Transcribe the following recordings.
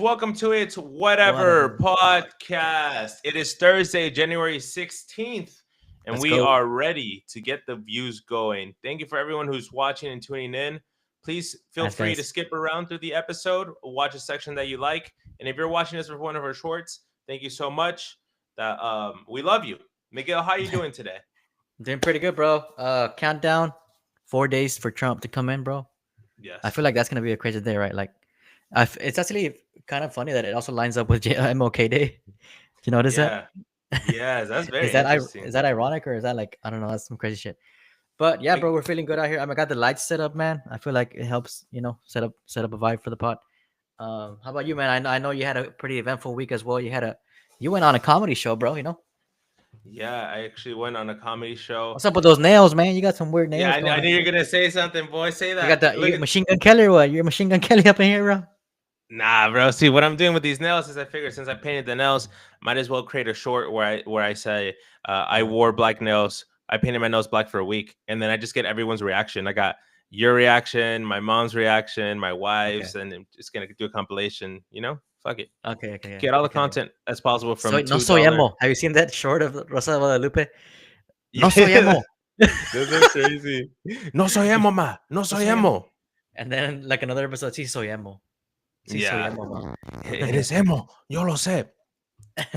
Welcome to It's Whatever Whatever. podcast. It is Thursday, January 16th, and Let's we go. are ready to get the views going. Thank you for everyone who's watching and tuning in. Please feel Nice free to guys. skip around through the episode, watch a section that you like. And if you're watching this for one of our shorts, thank you so much. We love you. Miguel, how you doing today? Doing pretty good, bro. Countdown. 4 days for Trump to come in, bro. I Yes. feel like that's gonna be a crazy day, right? Like, it's actually kind of funny that it also lines up with MLK Day. You notice that? Yeah. Yes, that's is very that interesting. is that ironic or is that like I don't know? That's some crazy shit. But yeah, bro, Like, we're feeling good out here. I got the lights set up, man. I feel like it helps, set up a vibe for the pod. How about you, man? I know you had a pretty eventful week as well. You went on a comedy show, bro. yeah, I actually went on a comedy show. What's up with those nails, man? You got some weird Yeah, nails going I on. knew you were gonna say something, boy. Say You got that. the Look you at Machine Gun Kelly or what? You're Machine Gun Kelly up in here, bro. Nah, bro. See, what I'm doing with these nails is I figured since I painted the nails, might as well create a short where I say I Uh, wore black nails. I painted my nails black for a week, and then I just get everyone's reaction. I got your reaction, my mom's reaction, my okay, wife's, and I'm just gonna do a compilation. Fuck it. okay, yeah, Get all the okay. content as possible So from no two soy dollar. emo. Have you seen that short of Rosa de Guadalupe? No soy Yeah, emo. that's so crazy. No soy emo, ma. No No soy soy emo. emo. And then like another episode, sí soy emo. Sí soy Yeah, emo, ma. Yeah. eres emo. Yo lo sé.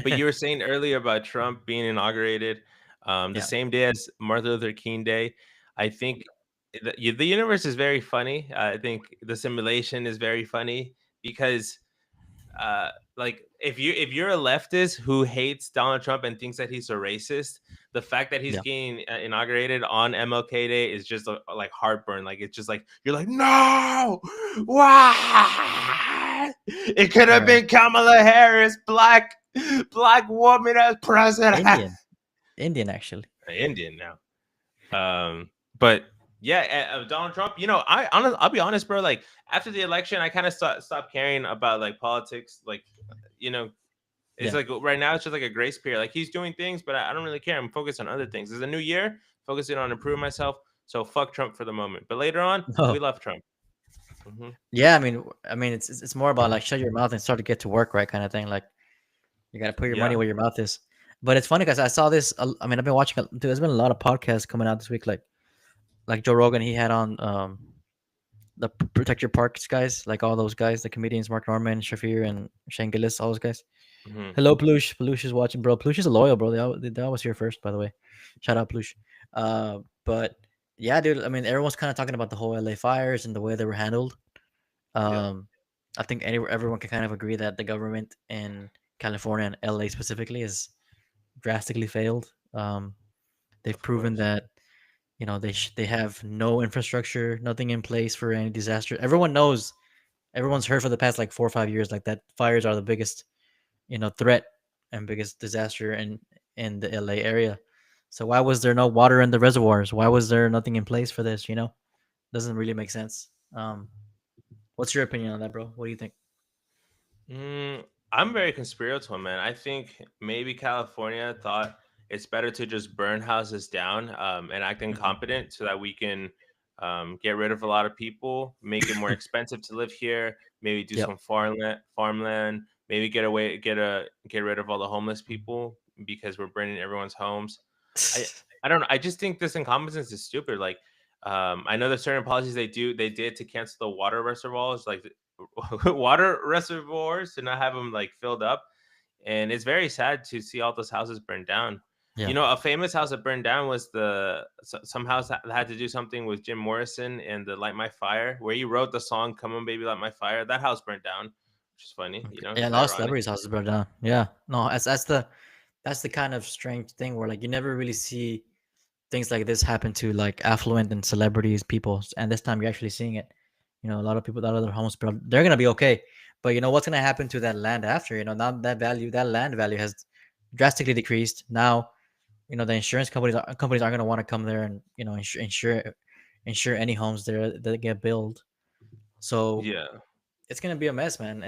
But you were saying earlier about Trump being inaugurated the Yeah. same day as Martin Luther King Day. I think the universe is very funny. I think the simulation is very funny because, like, if you're a leftist who hates Donald Trump and thinks that he's a racist, the fact that he's Yeah. getting inaugurated on MLK Day is just like heartburn. Like it's just like you're like, no, why? It could have Right. been Kamala Harris, black woman as president. Indian. Indian actually. Indian now. But yeah, Donald Trump. I'll be honest, bro. Like after the election, I kind of stopped caring about like politics. Like, you know, it's Yeah. like right now it's just like a grace period. Like he's doing things, but I don't really care. I'm focused on other things. There's a new year, focusing on improving myself. So fuck Trump for the moment. But later on, we No. love Trump. Hmm. Yeah, I mean, it's more about like shut your mouth and start to get to work, right, kind of thing. Like you got to put your money Yeah. where your mouth is. But it's funny because I saw this. I mean, I've been watching. Dude, there's been a lot of podcasts coming out this week. Like Joe Rogan, he had on the Protect Your Parks guys, like all those guys, the comedians, Mark Norman, Shafir, and Shane Gillis, all those guys. Hmm. Hello, Plush. Plush is watching, bro. Plush is a loyal, bro. They always here first, by the way. Shout out, Plush. But yeah, dude. I mean, everyone's kind of talking about the whole LA fires and the way they were handled. Yeah. Um, I think everyone can kind of agree that the government in California and LA specifically is drastically failed. They've Of proven course. that they have no infrastructure, nothing in place for any disaster. Everyone knows, everyone's heard for the past like 4 or 5 years, like that fires are the biggest threat and biggest disaster in the LA area. So why was there no water in the reservoirs? Why was there nothing in place for this? Doesn't really make sense. What's your opinion on that, bro? What do you think? I'm very conspiratorial, man. I think maybe California thought it's better to just burn houses down and act Mhm. incompetent so that we can get rid of a lot of people, make it more expensive to live here, maybe do Yep. some farmland, maybe get rid of all the homeless people because we're burning everyone's homes. I I don't know. I just think this incompetence is stupid. Like, I know there's certain policies they did to cancel the water reservoirs, like water reservoirs, to not have them like filled up, and it's very sad to see all those houses burned down. Yeah. A famous house that burned down was some house that had to do something with Jim Morrison and the Light My Fire, where he wrote the song "Come On Baby, Light My Fire." That house burned down, which is funny. Okay. Yeah, a It's lot of ironic. celebrities' houses burned down. Yeah. No, that's the kind of strange thing where like you never really see things like this happen to like affluent and celebrities, people, and this time you're actually seeing it. A lot of people, that other homes, they're gonna be okay, but what's gonna happen to that land after? Now that land value has drastically decreased. Now, the insurance companies aren't gonna want to come there and insure any homes there that get built. So Yeah. it's gonna be a mess, man.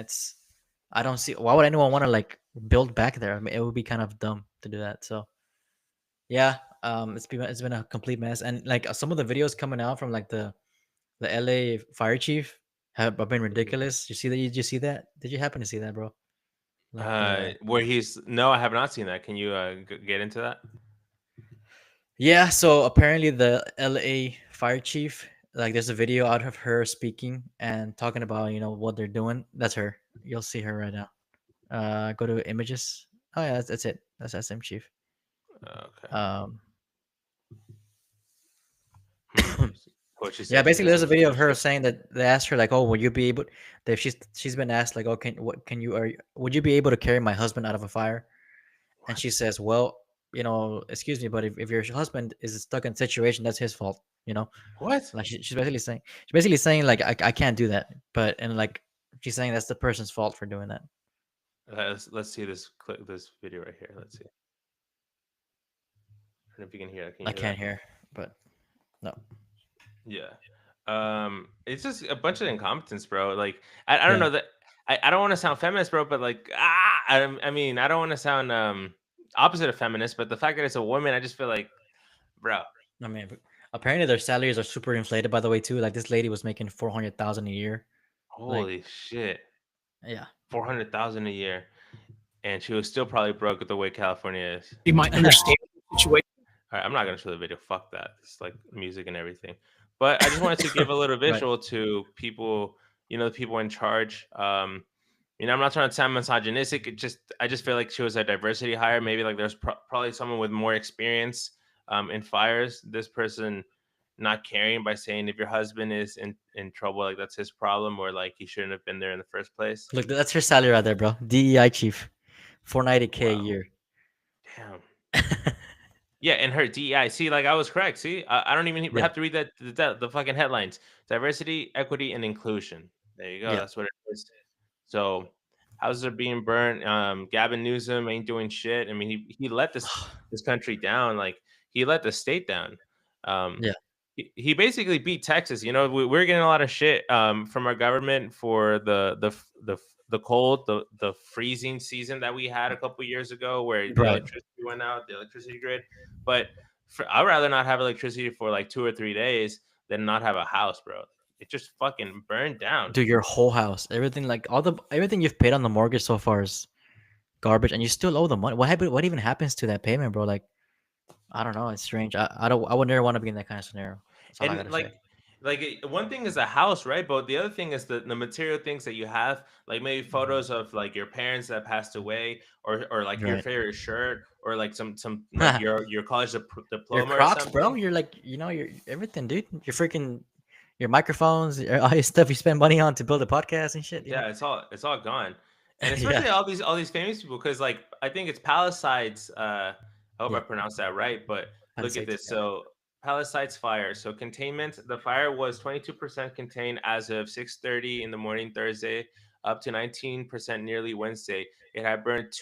I don't see why would anyone want to like build back there. I mean, it would be kind of dumb to do that. So yeah, it's been a complete mess, and like some of the videos coming out from like the LA fire chief have been ridiculous. You see that? Did you see that? Did you happen to see that, bro? Like the Where he's no, I have not seen that. Can you get into that? Yeah, so apparently the LA fire chief, like there's a video out of her speaking and talking about, what they're doing. That's her. You'll see her right now. Go to images. Oh yeah, that's it. That's SM chief. Okay. Um, Let me see. What she yeah, said. She basically said there's a some video of stupid her shit. saying that they asked her like, "Oh, will you be able?" That she's been asked like, "Oh, can you would you be able to carry my husband out of a fire?" And she What? says, "Well, excuse me, but if your husband is stuck in a situation, that's his fault." What? Like she's basically saying like I can't do that, but and like she's saying that's the person's fault for doing that. Let's see this clip, this video right here. Let's see. I don't know if you can hear that. Can I you hear can't that? hear, but no, Yeah. It's just a bunch of incompetence, bro. Like I don't yeah, know that I don't want to sound feminist, bro, but like I mean I don't want to sound opposite of feminist, but the fact that it's a woman, I just feel like, bro, I mean, apparently their salaries are super inflated. By the way, too. Like this lady was making 400,000 a year. Like, holy shit, yeah, 400,000 a year, and she was still probably broke with the way California is. You might understand the situation. All right, I'm not gonna show the video. Fuck that. It's like music and everything. But I just wanted to give a little right. visual to people, the people in charge. I'm not trying to sound misogynistic. I just feel like she was a diversity hire. Maybe like there's probably someone with more experience in fires. This person not caring by saying if your husband is in trouble, like that's his problem, or like he shouldn't have been there in the first place. Look, that's her salary right there, bro. DEI chief, 490K a Wow, year. damn. Yeah, and her DEI. See, like I was correct. See, I don't even Yeah, have to read the fucking headlines. Diversity, equity, and inclusion. There you go. yeah. That's what it is. So houses are being burnt. Gavin Newsom ain't doing shit. I mean, he let this country down. Like he let the state down. Um, Yeah. he basically beat Texas. We're getting a lot of shit from our government for the cold, the freezing season that we had a couple years ago, where the Right. electricity went out, the electricity grid. But I'd rather not have electricity for like 2 or 3 days than not have a house, bro. It just fucking burned down. Dude, your whole house, everything, like everything you've paid on the mortgage so far is garbage, and you still owe the money. What even happens to that payment, bro? Like, I don't know. It's strange. I would never want to be in that kind of scenario. That's all I And gotta say. one thing is a house, right? But the other thing is the material things that you have, like maybe photos of like your parents that passed away, or like your Right. favorite shirt, or like some like your college Your diploma or Crocs, bro. something. You're like, your everything, dude. Your freaking your microphones, all your stuff you spend money on to build a podcast and shit. Yeah, it's all gone, and Yeah. especially all these famous people, because like I think it's Palisades. I hope I Yeah. pronounced that right, but look at Palisades. this. Yeah. So Palisades fire. So containment. The fire was 22% contained as of 6:30 in the morning Thursday, up to 19% nearly Wednesday. It had burned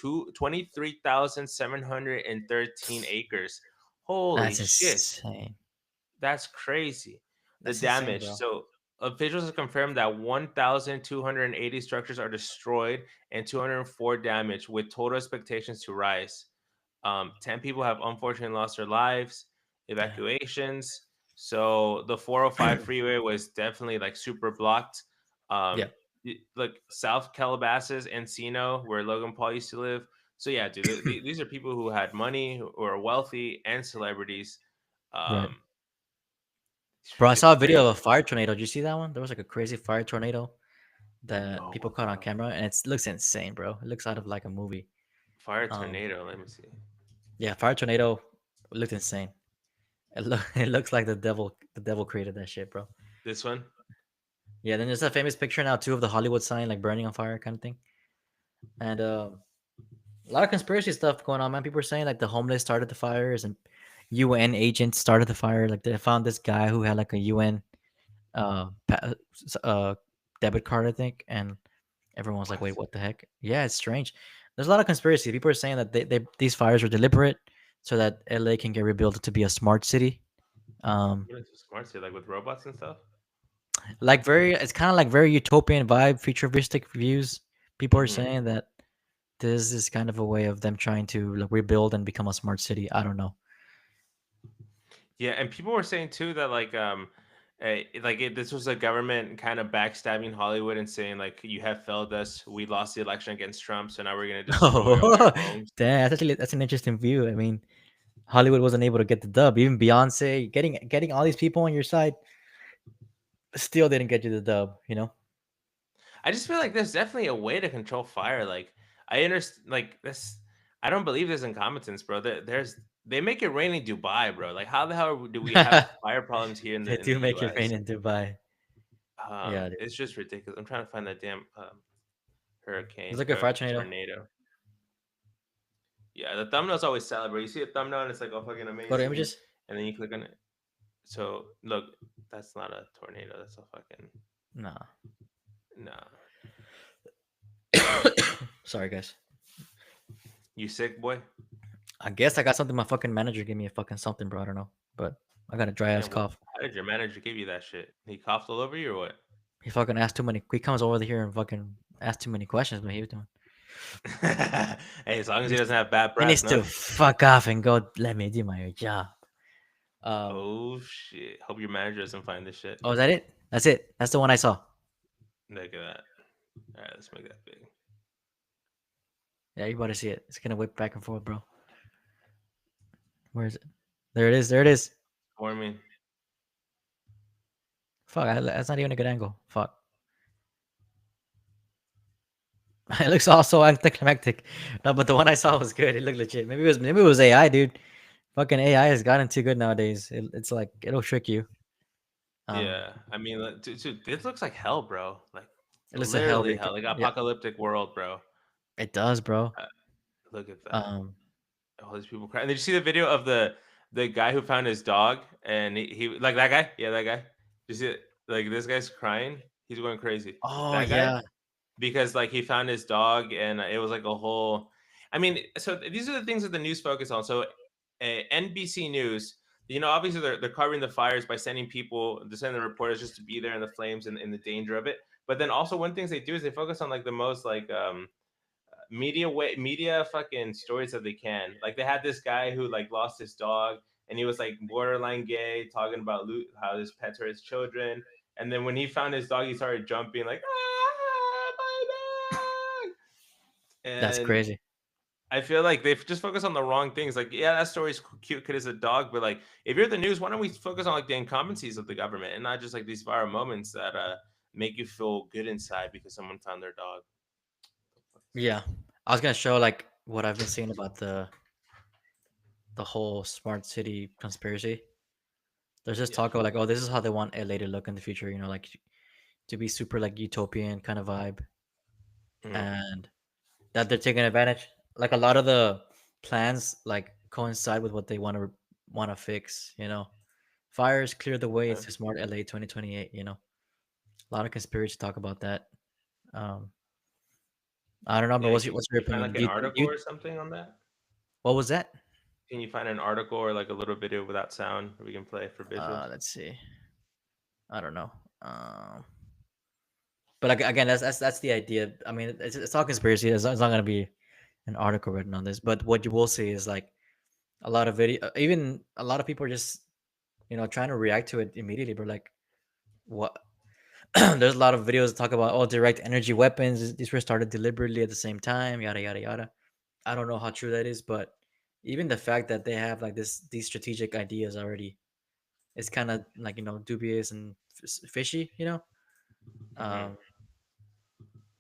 23,713 acres. Holy That's shit! insane. That's crazy. The That's insane, damage. bro. So officials have confirmed that 1,280 structures are destroyed and 204 damaged, with total expectations to rise. 10 people have unfortunately lost their lives. Damn. Evacuations. So the 405 freeway was definitely like super blocked. Yeah. Like South Calabasas, Encino, where Logan Paul used to live. So yeah, dude, these are people who had money, who are wealthy, and celebrities. Right. Um, Bro, I it's saw a video of a crazy. fire tornado. Did you see that one? There was like a crazy fire tornado that No, people caught on camera, and it looks insane, bro. It looks out of like a movie. fire Um, tornado. Let me see. yeah, fire tornado looked insane. It looks like the devil created that shit, bro. This one. Yeah, then there's a famous picture now too of the Hollywood sign like burning on fire kind of thing. And a lot of conspiracy stuff going on, man. People are saying like the homeless started the fires and UN agents started the fire. Like they found this guy who had like a UN uh, pa- uh debit card, I think, and everyone was like, What? "Wait, what the heck?" Yeah, it's strange. There's a lot of conspiracy. People are saying that these fires were deliberate so that LA can get rebuilt to be a smart city. Um, What is this smart city, like with robots and stuff? it's kind of like very utopian vibe, futuristic views. People are Hmm. saying that this is kind of a way of them trying to like, rebuild and become a smart city. I don't know. Yeah, and people were saying too that like This was a government kind of backstabbing Hollywood and saying like, "You have failed us. We lost the election against Trump, so now we're gonna destroy all your Oh, homes." damn, that's an interesting view. I mean, Hollywood wasn't able to get the dub. Even Beyonce getting all these people on your side still didn't get you the dub. You know? I just feel like there's definitely a way to control fire. Like I understand, like this. I don't believe there's incompetence, bro. They make it rain in Dubai, bro. Like how the hell do we have fire problems here in They the do make it rain U.S.? in Dubai. Yeah, dude. It's just ridiculous. I'm trying to find that damn It's hurricane like a fire or tornado. tornado. Yeah, the thumbnail's always sad, bro. You see a thumbnail and it's like, oh, fucking Go to amazing, images. and then you click on it. So look, that's not a tornado. That's a fucking Nah. nah. Sorry, guys. You sick, boy? I guess I got something. My fucking manager gave me a fucking something, bro. I don't know, but I got a dry ass Damn, cough. how did your manager give you that shit? He coughed all over you or what? He fucking asked too many. He comes over here and fucking asks too many questions. But he was doing. Hey, as long He as he needs, doesn't have bad he breath, needs to no. fuck off and go. Let me do my job. Um. Oh shit! Hope your manager doesn't find this shit. Oh, is that it? That's it. That's the one I saw. Look at that. All right, let's make that big. Yeah, you better see it. It's gonna whip back and forth, bro. Where is it? There it is. There it is. For me, Fuck. That's not even a good angle. Fuck. It looks all so anticlimactic. No, but the one I saw was good. It looked legit. Maybe it was AI, dude. Fucking AI has gotten too good nowadays. It's like it'll trick you. Um, yeah. I mean, dude, this looks like hell, bro. Like it looks like hell. literally hell, like Yeah, apocalyptic world, bro. it does, bro. Uh, Look at that. Um, All these people crying. Did you see the video of the guy who found his dog and he like that guy? Yeah, that guy. Did you see it? Like this guy's crying. He's going crazy. oh That guy yeah. because like he found his dog and it was like a whole. I mean, so these are the things that the news focus on. So, NBC News. Obviously they're covering the fires by sending people, they're sending the reporters just to be there in the flames and in the danger of it. But then also one things they do is they focus on like the most like media fucking stories that they can. Like they had this guy who like lost his dog and he was like borderline gay, talking about how his pets are his children. And then when he found his dog, he started jumping like my dog. That's And crazy. I feel like they just focus on the wrong things. Like, yeah, that story's cute because it's a dog, but like, if you're the news, why don't we focus on like the incompetencies of the government and not just like these viral moments that make you feel good inside because someone found their dog. Yeah, I was gonna show like what I've been seeing about the whole smart city conspiracy. There's this Yeah. talk of like, oh, this is how they want LA to look in the future. Like to be super like utopian kind of vibe, Mhm. and that they're taking advantage. Like a lot of the plans like coincide with what they want to fix. Fires clear the way Okay. to smart LA 2028. A lot of conspiracy talk about that. Um, I don't know, but Yeah, what's your can you find opinion? like Do an you, article or something on that? what was that? Can you find an article or like a little video without sound we can play for visuals? Let's see. I don't know. But again, that's the idea. I mean, it's all conspiracy. It's not gonna be an article written on this. But what you will see is like a lot of video. Even a lot of people are just trying to react to it immediately. But like, what? There's a lot of videos that talk about direct energy weapons. These were started deliberately at the same time. Yada yada yada. I don't know how true that is, but even the fact that they have like these strategic ideas already, it's kind of like dubious and fishy. Hmm. Um.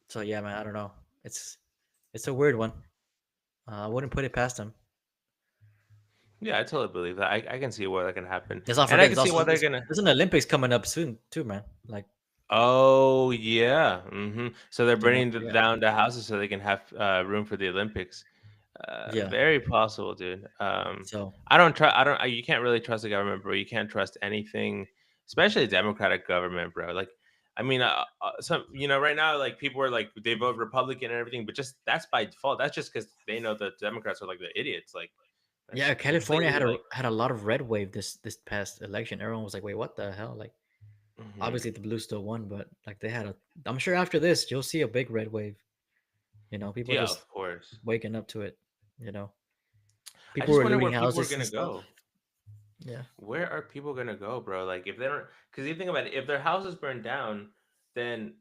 So yeah, man, I don't know. It's a weird one. I wouldn't put it past them. Yeah, I totally believe that. I can see where that can happen, Let's not and I forget can see why they're gonna. there's an Olympics coming up soon too, man. Like, Oh yeah, so they're do not bringing forget. down the houses so they can have room for the Olympics. Yeah. Very possible, dude. So I don't try. I don't. You can't really trust the government, bro. You can't trust anything, especially a democratic government, bro. Like, I mean, some right now, like people are like they vote Republican and everything, but just that's by default. That's just because they know the Democrats are like the idiots. Like, that's yeah, California completely had a like. had a lot of red wave this past election. Everyone was like, "Wait, what the hell?" Like, Mhm. obviously the blue still won, but like they had a. I'm sure after this you'll see a big red wave. People Yeah, just of course. waking up to it. You know, I people just were wonder looting where people are houses and gonna stuff. go. Yeah. Where are people gonna go, bro? Like if they don't, because you think about it, if their house is burned down, then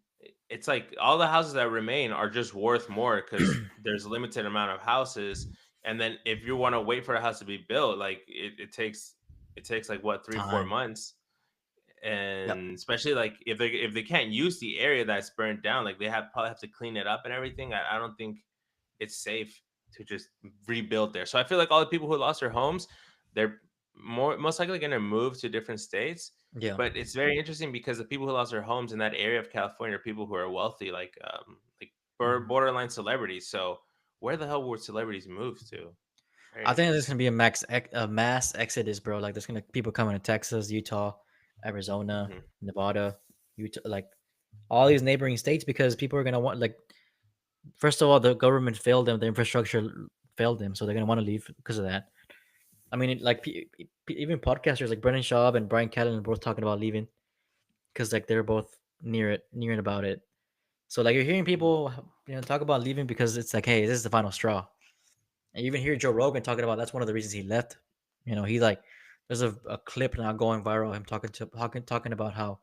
it's like all the houses that remain are just worth more because there's a limited amount of houses. And then if you want to wait for a house to be built, like it takes like what 3 4 Time. months, Yep. and especially like if they can't use the area that's burned down, like they have probably have to clean it up and everything. I don't think it's safe to just rebuild there. So I feel like all the people who lost their homes, they're most likely going to move to different states. Yeah. But it's very interesting because the people who lost their homes in that area of California are people who are wealthy, like Mhm. borderline celebrities. So where the hell would celebrities move to? Very I think there's interesting. gonna be a mass exodus, bro. Like there's gonna people coming to Texas, Utah, Arizona, Hmm. Nevada, Utah, like all these neighboring states because people are gonna want like first of all the government failed them, the infrastructure failed them, so they're gonna want to leave because of that. I mean, even podcasters like Brennan Schaub and Brian Callen are both talking about leaving because like they're both near and about it. So like you're hearing people talk about leaving because it's like, hey, this is the final straw. And you even hear Joe Rogan talking about that's one of the reasons he left. He like there's a clip now going viral him talking about how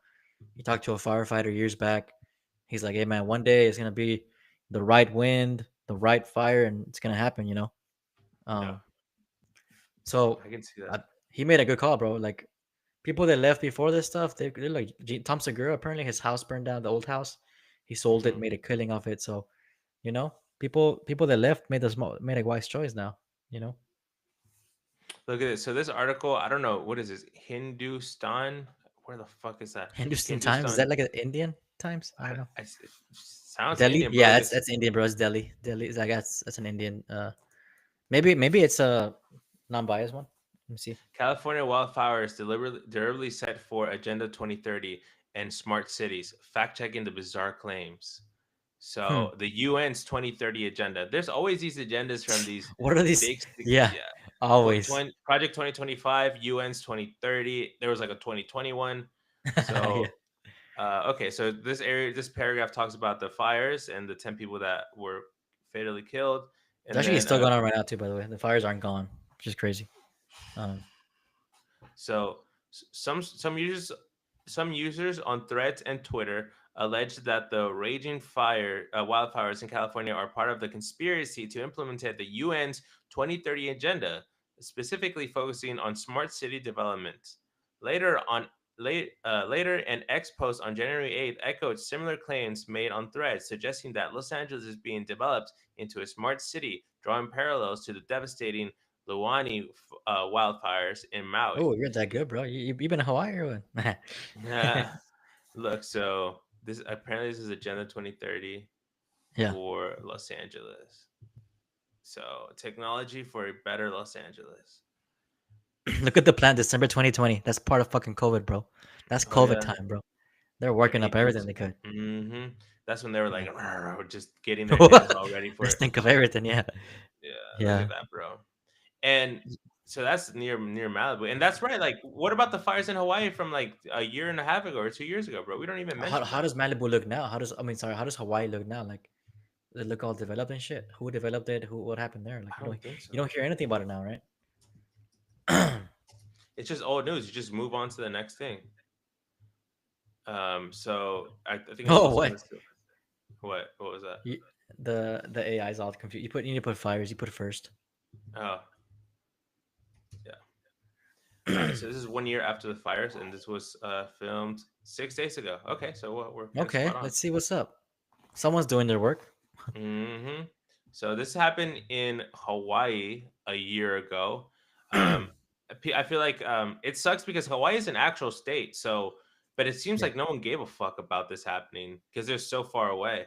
he talked to a firefighter years back. He's like, hey man, one day it's gonna be the right wind, the right fire, and it's gonna happen. Yeah, Um, so I can see that. uh, he made a good call, bro. Like people that left before this stuff, they're like Tom Segura. Apparently, his house burned down, the old house. He sold it, Hmm. made a killing off it. So people that left made a wise choice now. You know, Look at this. So this article, I don't know what is this Hindustan. Where the fuck is that? Hindustan Times, is Hindustan. that like an Indian Times? I don't know. It sounds Delhi, Indian, but yeah, look, that's it's that's Indian, bro. It's Delhi. Delhi is I guess that's an Indian. Maybe it's a non-biased one. Let me see. California wildfires deliberately set for Agenda 2030 and smart cities. Fact checking the bizarre claims. Hmm. So the UN's 2030 agenda. There's always these agendas from these What are these? big, Yeah, yeah. always. Project 2025, UN's 2030. There was like a 2021. Yeah. So okay, so this paragraph talks about the fires and the 10 people that were fatally killed, It's and actually then still going on right now too. By the way, the fires aren't gone, which is crazy. Um, so some users on Threads and Twitter alleged that the raging wildfires in California are part of the conspiracy to implement the UN's 2030 agenda, specifically focusing on smart city development. Later on, later, an X post on January 8th echoed similar claims made on Threads, suggesting that Los Angeles is being developed into a smart city, drawing parallels to the devastating Luani wildfires in Maui. oh, you're that good, bro. You been in Hawaii or what? Look, so this is Agenda 2030 Yeah. for Los Angeles. So technology for a better Los Angeles. Look at the plan, December 2020. That's part of fucking COVID, bro. That's Oh COVID yeah, time, bro. They're like working up everything 8 years. they could. That's when they were Yeah. like just getting their heads all ready for Let's it. think of everything. Yeah. Yeah, look at Yeah. that, bro. And so that's near Malibu, and that's right. Like, what about the fires in Hawaii from like a year and a half ago or 2 years ago, bro? We don't even mention How them. does Malibu look now? How does Hawaii look now? Like, they look all developed and shit. Who developed it? What happened there? Like, I don't think you so. don't hear anything about it now, right? It's just old news. You just move on to the next thing. So I think I Oh, posted what? this. What was that? You, the AI is all confused. You need to put fires. You put it first. Oh, yeah. All right. So this is 1 year after the fires, and this was filmed 6 days ago. Okay, so we're kind of Okay, spot on. let's see what's up. Someone's doing their work. Hmm. So this happened in Hawaii a year ago. Um, I feel like it sucks because Hawaii is an actual state. So, but it seems Yeah. like no one gave a fuck about this happening because they're so far away.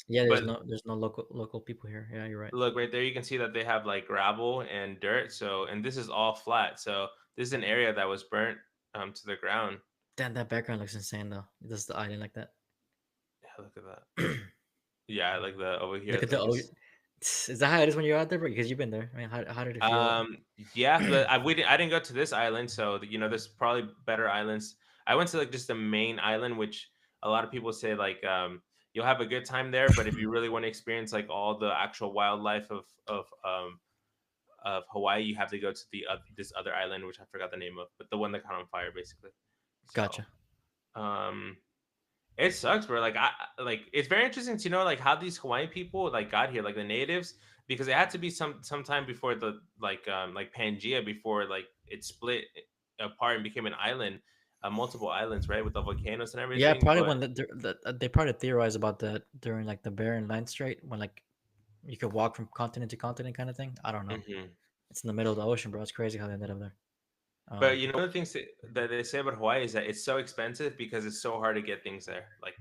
Yeah, But there's no local people here. Yeah, you're right. look right there, you can see that they have like gravel and dirt. So, and this is all flat. So this is an area that was burnt to the ground. Damn, that background looks insane though. Does the island like that? Yeah, look at that. Yeah, like the over here, Look at the like ocean. it's Is that how it is when you're out there? Because you've been there. I mean, how did it feel? yeah, but I didn't go to this island, so there's probably better islands. I went to like just the main island, which a lot of people say like you'll have a good time there, but if you really want to experience like all the actual wildlife of Hawaii, you have to go to this other island, which I forgot the name of, but the one that caught on fire, basically. So, Gotcha. um, it sucks, bro. Like it's very interesting to know like how these Hawaiian people like got here, like the natives, because it had to be sometime before the like Pangea, before like it split apart and became an island, multiple islands, right, with the volcanoes and Yeah, everything. probably But when they probably theorize about that during like the Bering Line Strait when like you could walk from continent to continent kind of thing. I don't know. mhm. It's in the middle of the ocean, bro. It's crazy how they ended up there. But you know, one of the things that they say about Hawaii is that it's so expensive because it's so hard to get things there. Like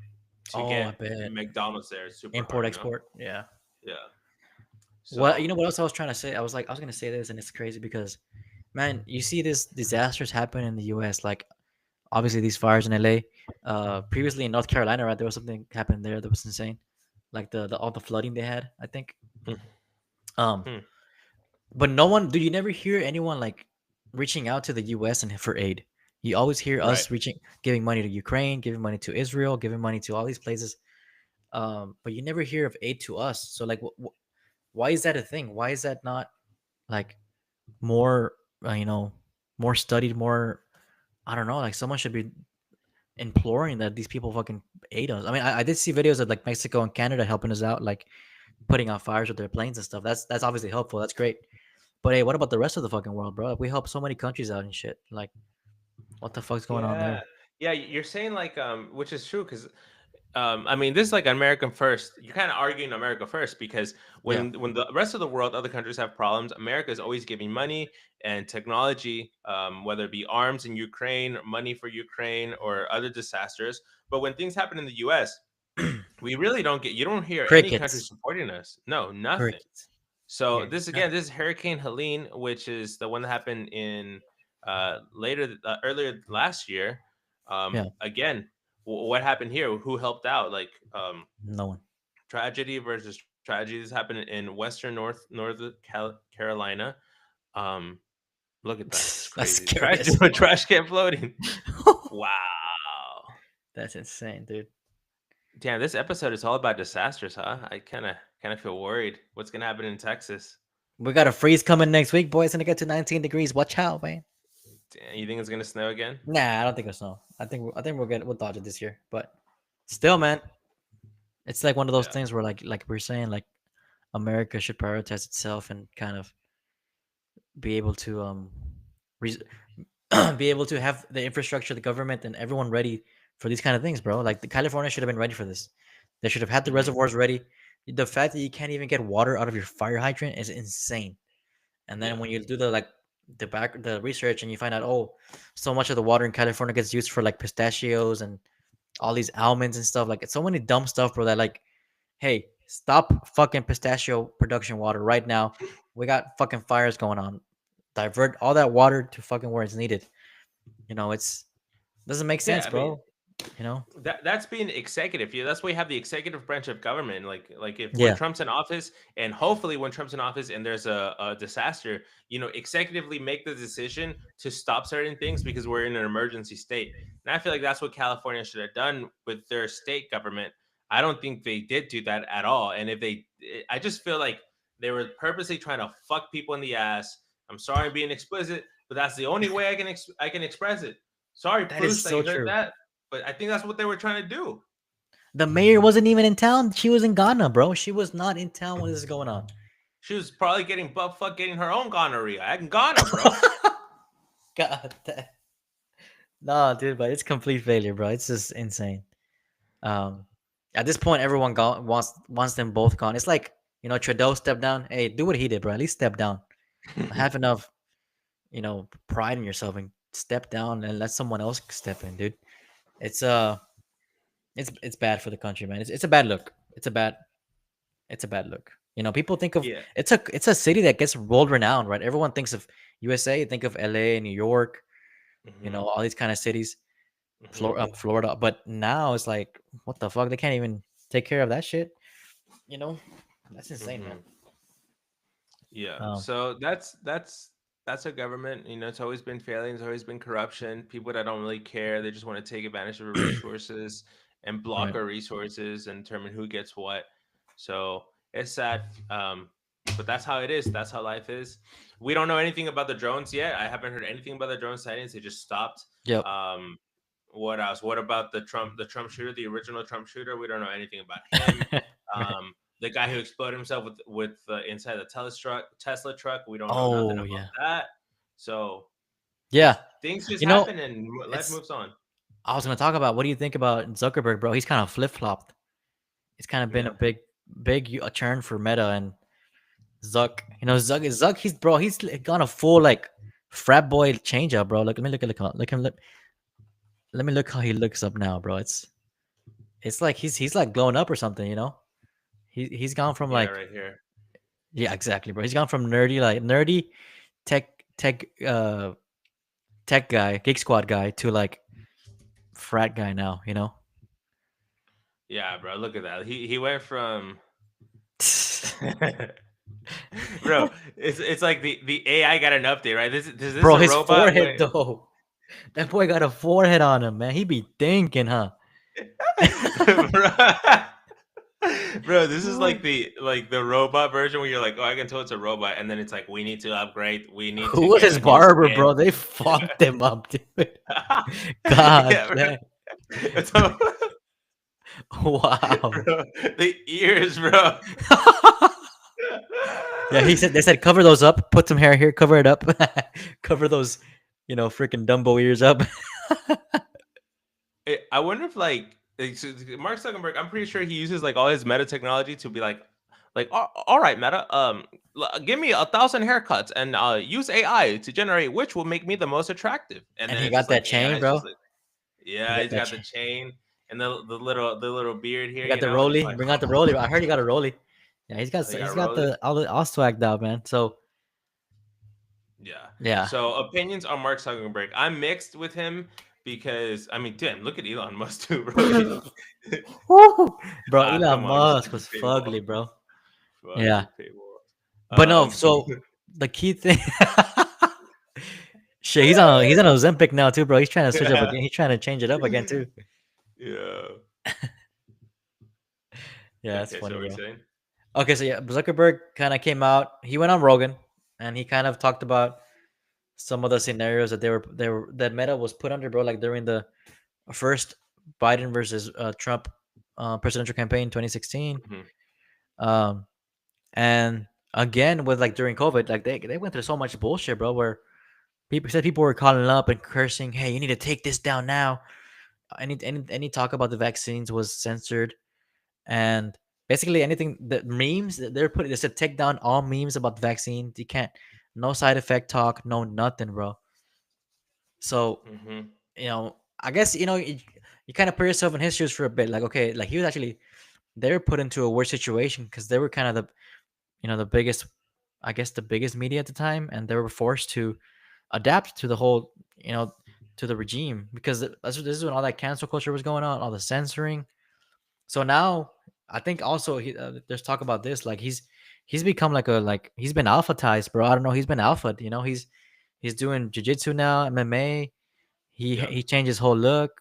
to Oh, I get bet. McDonald's there is super Import hard, you know? export. Yeah. Yeah. What So, what else I was trying to say? I was gonna say this, and it's crazy because, man, you see this disasters happen in the U.S. Like obviously these fires in L.A. Previously in North Carolina, right? There was something happened there that was insane, like the all the flooding they had. I think. Um, hmm, but no one, do you never hear anyone like reaching out to the U.S. and for aid? You always hear right. us reaching, giving money to Ukraine, giving money to Israel, giving money to all these places. But you never hear of aid to us. So like, why is that a thing? Why is that not like more, more studied, more? I don't know. Like someone should be imploring that these people fucking aid us. I mean, I did see videos of like Mexico and Canada helping us out, like putting out fires with their planes and stuff. That's obviously helpful. That's great. But hey, what about the rest of the fucking world, bro? Like, we help so many countries out and shit. Like, what the fuck's going on Yeah. there? Yeah, you're saying like which is true because I mean, this is like American first. You're kind of arguing America first because Yeah. when the rest of the world, other countries have problems, America is always giving money and technology, whether it be arms in Ukraine, money for Ukraine, or other disasters. But when things happen in the U.S., we really don't get. You don't hear any country Crickets. supporting us. No, nothing. Crickets. So Yeah. this again, this is Hurricane Helene, which is the one that happened in earlier last year. Yeah. Again, what happened here? Who helped out? Like No one. tragedy versus tragedy. This happened in Western North Carolina. Um, look at that, it's That's crazy. scary as Trash can floating. fuck. Wow. That's insane, dude. Damn, this episode is all about disasters, huh? I kind of feel worried. What's gonna happen in Texas? We got a freeze coming next week, boy. It's gonna get to 19 degrees. Watch out, man. Damn, you think it's gonna snow again? Nah, I don't think it's snow. I think we'll dodge it this year. But still, man, it's like one of those Yeah. things where like we're saying, like America should prioritize itself and kind of be able to res- be able to have the infrastructure, the government, and everyone ready for these kind of things, bro. Like the California should have been ready for this. They should have had the Hmm. reservoirs ready. The fact that you can't even get water out of your fire hydrant is insane. And then Yeah. when you do the research and you find out, oh, so much of the water in California gets used for like pistachios and all these almonds and stuff. Like it's so many dumb stuff, bro. That like, hey, stop fucking pistachio production water right now. We got fucking fires going on. Divert all that water to fucking where it's needed. It's doesn't make Yeah. sense, I mean, bro. You know? that's being executive. Yeah, that's why you have the executive branch of government. Like if when Yeah. Trump's in office, and hopefully when Trump's in office and there's a disaster, executively make the decision to stop certain things because we're in an emergency state. And I feel like that's what California should have done with their state government. I don't think they did do that at all. And if they, I just feel like they were purposely trying to fuck people in the ass. I'm sorry I'm being explicit, but that's the only way I can express it. Sorry, That is Bruce, that so you heard true. that. But I think that's what they were trying to do. The mayor wasn't even in town. She was in Ghana, bro. She was not in town when this is going on. She was probably getting butt fuck getting her own gonorrhea in Ghana, bro. God, no, dude, but it's complete failure, bro. It's just insane. Um, at this point, everyone wants them both gone. It's like Trudeau stepped down. Hey, do what he did, bro. At least step down. Have enough, pride in yourself and step down and let someone else step in, dude. It's it's bad for the country, man. It's a bad look. It's a bad look. People think of Yeah. it's a city that gets world renowned, right? Everyone thinks of USA, think of LA, New York, Hmm. all these kind of cities, Hmm. Florida. But now it's like, what the fuck? They can't even take care of that shit. You know, that's insane, man. Hmm. Yeah. Um, So that's a government. It's always been failing. It's always been corruption. People that don't really care. They just want to take advantage of our resources and block right. our resources and determine who gets what. So it's sad. but that's how it is. That's how life is. We don't know anything about the drones yet. I haven't heard anything about the drone sightings. They just stopped. Yep. Um, what else? What about the Trump shooter, the original Trump shooter? We don't know anything about him. Right. The guy who exploded himself with inside the Tesla truck. We don't know nothing Oh about yeah. that. So Yeah. things just You know, happen and life it's moves on. I was gonna talk about what do you think about Zuckerberg, bro? He's kind of flip flopped. It's kind of been a Yeah. big a turn for Meta and Zuck. You know, Zuck. He's gone a full like frat boy change up, bro. Like let me look how he looks up now, bro. It's like he's like glowing up or something. You know, he's gone from Yeah, like right here. yeah, exactly, bro. He's gone from nerdy tech tech uh tech guy, Geek Squad guy to like frat guy now. You know. Yeah, bro. Look at that. He went from bro. It's like the AI got an update, right? This Bro, a his robot? forehead Wait. though. That boy got a forehead on him, man. He be thinking, huh? bro, bro, this is like the robot version where you're like, oh, I can tell it's a robot, and then it's like, we need to upgrade, we need Who to was get his a new barber, skin. bro? They fucked him up, dude. God Yeah, bro. damn. So, Wow. bro, the ears, bro. Yeah, they said cover those up, put some hair here, cover it up. Cover those, freaking Dumbo ears up. I wonder if Mark Zuckerberg, I'm pretty sure he uses like all his meta technology to be like, all right, Meta, give me 1,000 haircuts and use AI to generate which will make me the most attractive. And And then he it's got just that like AI chain, is just bro. like, He yeah, got he's that got the chain. chain and the little beard here, He got the just rolly. like Bring out the rolly. I heard he got a rolly. Yeah, he got he's got rolling. the all swagged out, man. So Yeah. yeah. So opinions on Mark Zuckerberg. I'm mixed with him because I mean, damn, look at Elon Musk too, bro. Woo! Bro, Elon Come on, Musk stupid was paywall. fugly, bro. Yeah. Fucking paywall. But no, so the key thing shit, he's on Ozempic now too, bro. He's trying to switch up yeah. again. He's trying to change it up again too. Yeah. Yeah, that's Okay, so funny, what are you bro. saying? Okay, so yeah, Zuckerberg kind of came out. He went on Rogan and he kind of talked about some of the scenarios that they were that Meta was put under, bro. Like during the first Biden versus Trump presidential campaign 2016. Mhm. Um, and again with like during COVID, like they went through so much bullshit, bro. Where people were calling up and cursing, "Hey, you need to take this down now." Any talk about the vaccines was censored, and basically anything the memes that they said take down all memes about the vaccine. You can't no side effect talk, no nothing, bro. So Mhm. I guess you kind of put yourself in his shoes for a bit. Like okay, like he was actually they were put into a worse situation because they were kind of the biggest, I guess the biggest media at the time, and they were forced to adapt to the whole to the regime because this is when all that cancel culture was going on, all the censoring. So now I think also there's talk about this like he's become like he's been alphatized, bro. I don't know, he's been alpha. He's doing jiu-jitsu now, MMA. He Yeah. he changed his whole look.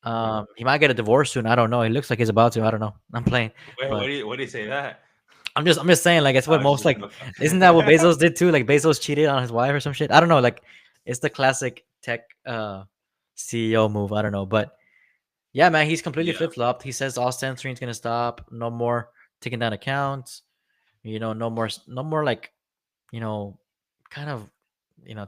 Mhm. He might get a divorce soon. I don't know. He looks like he's about to. I don't know. I'm playing, Wait, but what do you say that? I'm just saying like it's I what was just most making like up. isn't that what Bezos did too? Like Bezos cheated on his wife or some shit. I don't know. Like it's the classic tech CEO move. I don't know, but yeah, man, he's completely Yeah. flip flopped. He says all censoring is gonna stop. No more taking down accounts. No more like you know, kind of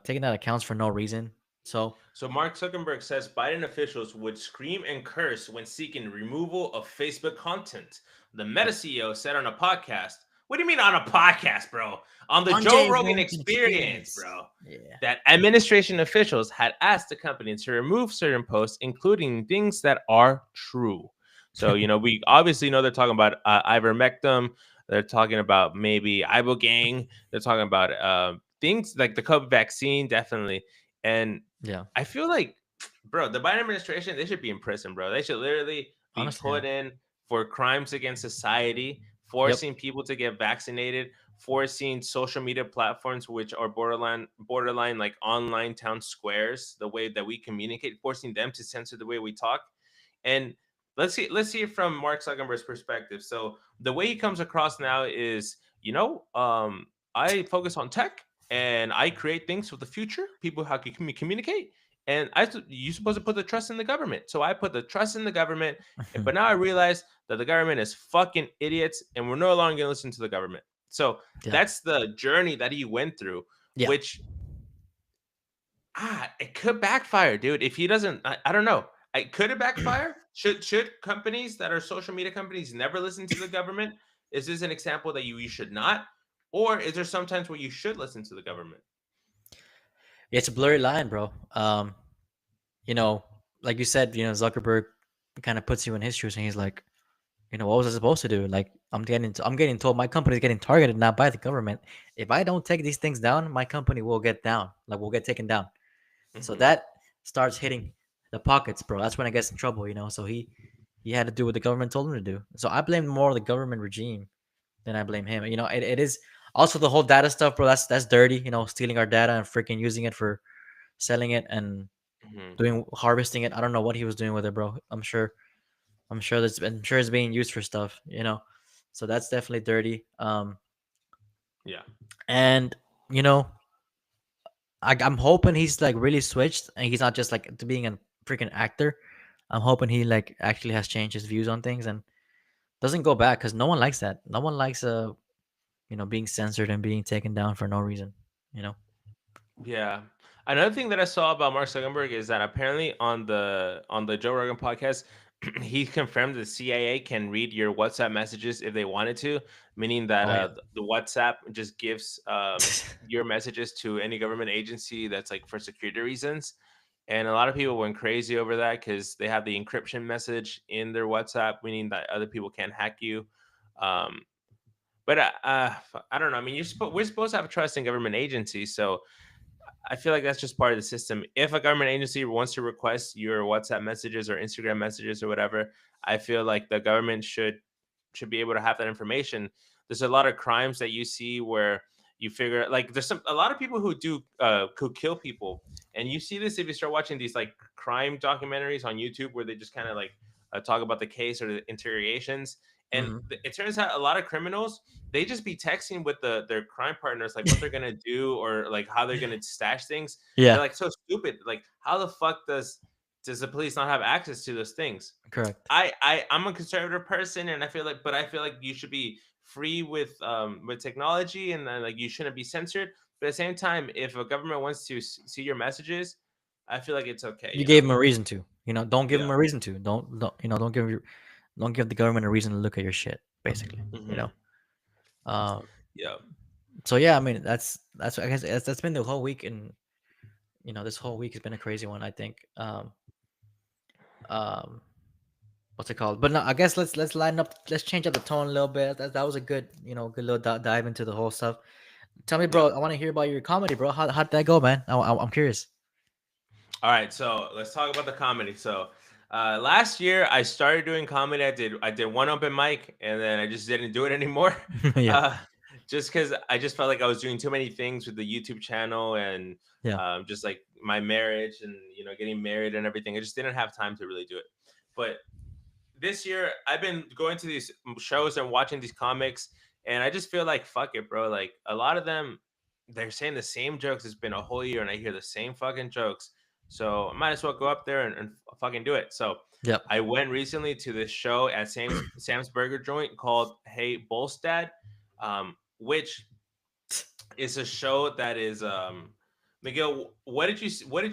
taking down accounts for no reason. So So Mark Zuckerberg says Biden officials would scream and curse when seeking removal of Facebook content. The Meta CEO said on a podcast, "What do you mean on a podcast, bro? On the on Joe Jay Rogan Rogan Experience, Experience, bro." yeah, That administration officials had asked the company to remove certain posts, including things that are true. So, we obviously know they're talking about ivermectin. They're talking about maybe ibogaine. They're talking about things like the COVID vaccine, definitely. And yeah. I feel like, bro, the Biden administration, they should be in prison, bro. They should literally be Honestly, yeah. put in for crimes against society, Yep. forcing people to get vaccinated, forcing social media platforms which are borderline like online town squares, the way that we communicate, forcing them to censor the way we talk. And let's see it from Mark Zuckerberg's perspective. So the way he comes across now is you know, I focus on tech and I create things for the future. People how can communicate, and you supposed to put the trust in the government. So I put the trust in the government, but now I realize that the government is fucking idiots, and we're no longer gonna listen to the government. So Yeah. that's the journey that he went through, Yeah. which it could backfire, dude. If he doesn't, I don't know. Could it backfire? Should companies that are social media companies never listen to the government? Is this an example that you should not, or is there sometimes where you should listen to the government? It's a blurry line, bro. You know, like you said, Zuckerberg kind of puts you in his shoes, and he's like, what was I supposed to do? Like, I'm getting told my company's getting targeted now by the government. If I don't take these things down, my company will get down. Like, we'll get taken down. So Hmm. that starts hitting the pockets, bro. That's when I gets in trouble. So he had to do what the government told him to do. So I blame more the government regime than I blame him. It is also the whole data stuff, bro. That's dirty. Stealing our data and freaking using it for selling it and Hmm. doing harvesting it. I don't know what he was doing with it, bro. I'm sure it's being used for stuff. So that's definitely dirty. Yeah. And you know, I'm hoping he's like really switched and he's not just like to being a freaking actor. I'm hoping he like actually has changed his views on things and doesn't go back because no one likes that. No one likes being censored and being taken down for no reason. You know. Yeah. Another thing that I saw about Mark Zuckerberg is that apparently on the Joe Rogan podcast, he confirmed the CIA can read your WhatsApp messages if they wanted to, meaning that Oh yeah. the WhatsApp just gives your messages to any government agency that's like for security reasons. And a lot of people went crazy over that because they have the encryption message in their WhatsApp, meaning that other people can't hack you. Um, but I don't know. I mean, we're supposed to have trust in government agencies, so I feel like that's just part of the system. If a government agency wants to request your WhatsApp messages or Instagram messages or whatever, I feel like the government should be able to have that information. There's a lot of crimes that you see where you figure like there's a lot of people who do who kill people, and you see this if you start watching these like crime documentaries on YouTube where they just kind of like talk about the case or the interrogations. And Hmm. it turns out a lot of criminals they just be texting with their crime partners like what they're gonna do or like how they're gonna stash things. They're Yeah. like so stupid. Like how the fuck does the police not have access to those things? Correct. I'm a conservative person, and I feel like you should be free with technology, and then like you shouldn't be censored. But at the same time, if a government wants to see your messages, I feel like it's okay. You gave him a reason to. Don't give Yeah. him a reason to. Don't give the government a reason to look at your shit. Basically. You Hmm. know. Uh, Yeah. so yeah, I mean that's I guess that's been the whole week, and this whole week has been a crazy one. I think. Um, what's it called? But no, I guess let's line up. Let's change up the tone a little bit. That was a good good little dive into the whole stuff. Tell me, Yeah. bro. I want to hear about your comedy, bro. How'd that go, man? I'm curious. All right, so let's talk about the comedy. So last year I started doing comedy. I did one open mic, and then I just didn't do it anymore. Yeah, Uh, just because I just felt like I was doing too many things with the YouTube channel and yeah. just like my marriage and getting married and everything. I just didn't have time to really do it. But this year I've been going to these shows and watching these comics, and I just feel like fuck it, bro. Like a lot of them, they're saying the same jokes. It's been a whole year, and I hear the same fucking jokes. So I might as well go up there and fucking do it. So Yep. I went recently to this show at Sam's Burger Joint called Hey Bolstad, which is a show that is Miguel. What did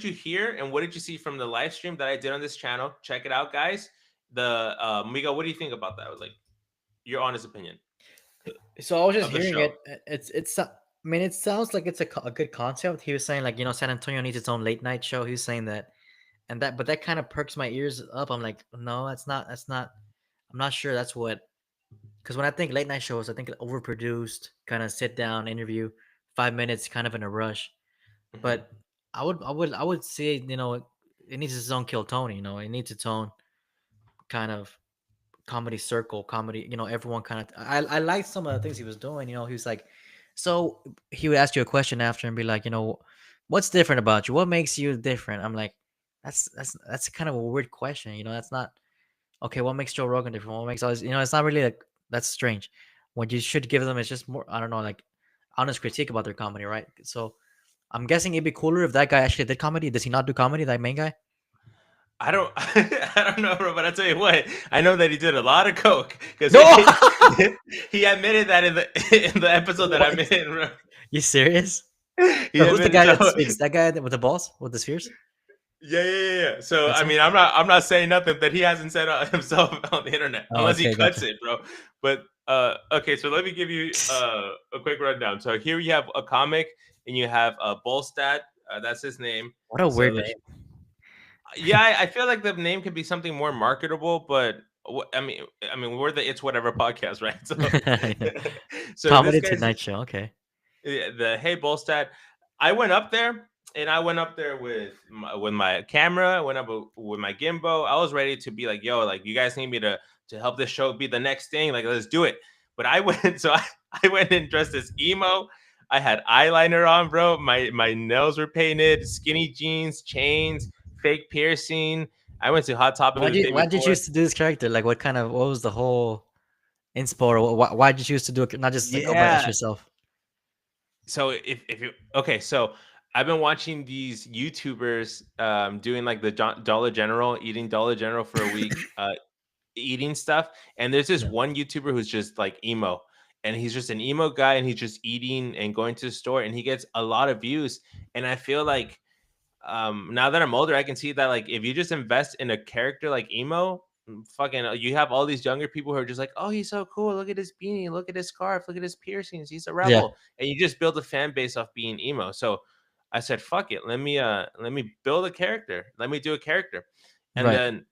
you hear and what did you see from the live stream that I did on this channel? Check it out, guys. The Miguel, what do you think about that? Like your honest opinion So I was just of the hearing show. it. I mean, it sounds like it's a good concept. He was saying like San Antonio needs its own late night show. He was saying that, but that kind of perks my ears up. I'm like, no, that's not. That's not. I'm not sure that's what. Because when I think late night shows, I think overproduced, kind of sit down interview, 5 minutes, kind of in a rush. Hmm. But I would say it needs its own kill tone. It needs its own kind of comedy circle, comedy. Everyone kind of. I liked some of the things he was doing. He was like, so he would ask you a question after and be like, what's different about you? What makes you different? I'm like, that's kind of a weird question. That's not okay. What makes Joe Rogan different? What makes all this? It's not really like that's strange. what you should give them is just more, I don't know, like honest critique about their comedy, right? So I'm guessing it'd be cooler if that guy actually did comedy. Does he not do comedy, that main guy? I don't I don't know, bro, but I'll tell you what. I know that he did a lot of coke because No. he admitted that in the episode that I'm What? in, bro. You serious? He So who's the admitted guy that so. speaks? That guy with the balls with the spheres? Yeah. So That's I him. mean, I'm not saying nothing that he hasn't said himself on the internet, Oh, unless he okay, cuts gotcha. it, bro. But okay, so let me give you a quick rundown. So here you have a comic, and you have Bolstad. That's his name. What a So weird the, name. yeah, I feel like the name could be something more marketable, but I mean, we're the It's Whatever podcast, right? So, Yeah. so this Comedy guy's Tonight Show. Okay. the Hey Bolstad. I went up there, and I went up there with my camera. I went up with my gimbal. I was ready to be like, yo, like you guys need me to help this show be the next thing. Like, let's do it. But I went, so I went and dressed as emo. I had eyeliner on, bro. My nails were painted, skinny jeans, chains, fake piercing. I went to Hot Topic the day Why'd you before. choose to do this character? Like, what was the whole inspo? Or why'd you choose to do it? Not just like go by as Yeah. yourself. So if you okay, so I've been watching these YouTubers doing like the Dollar General, eating Dollar General for a week, eating stuff. And there's this Yeah. one YouTuber who's just like emo, and he's just an emo guy, and he's just eating and going to the store, and he gets a lot of views. And I feel like now that I'm older, I can see that like if you just invest in a character like emo, fucking you have all these younger people who are just like, oh, he's so cool, look at his beanie, look at his scarf, look at his piercings, he's a Yeah. rebel. And you just build a fan base off being emo. So I said, fuck it, let me build a character, let me do a character. And Right. then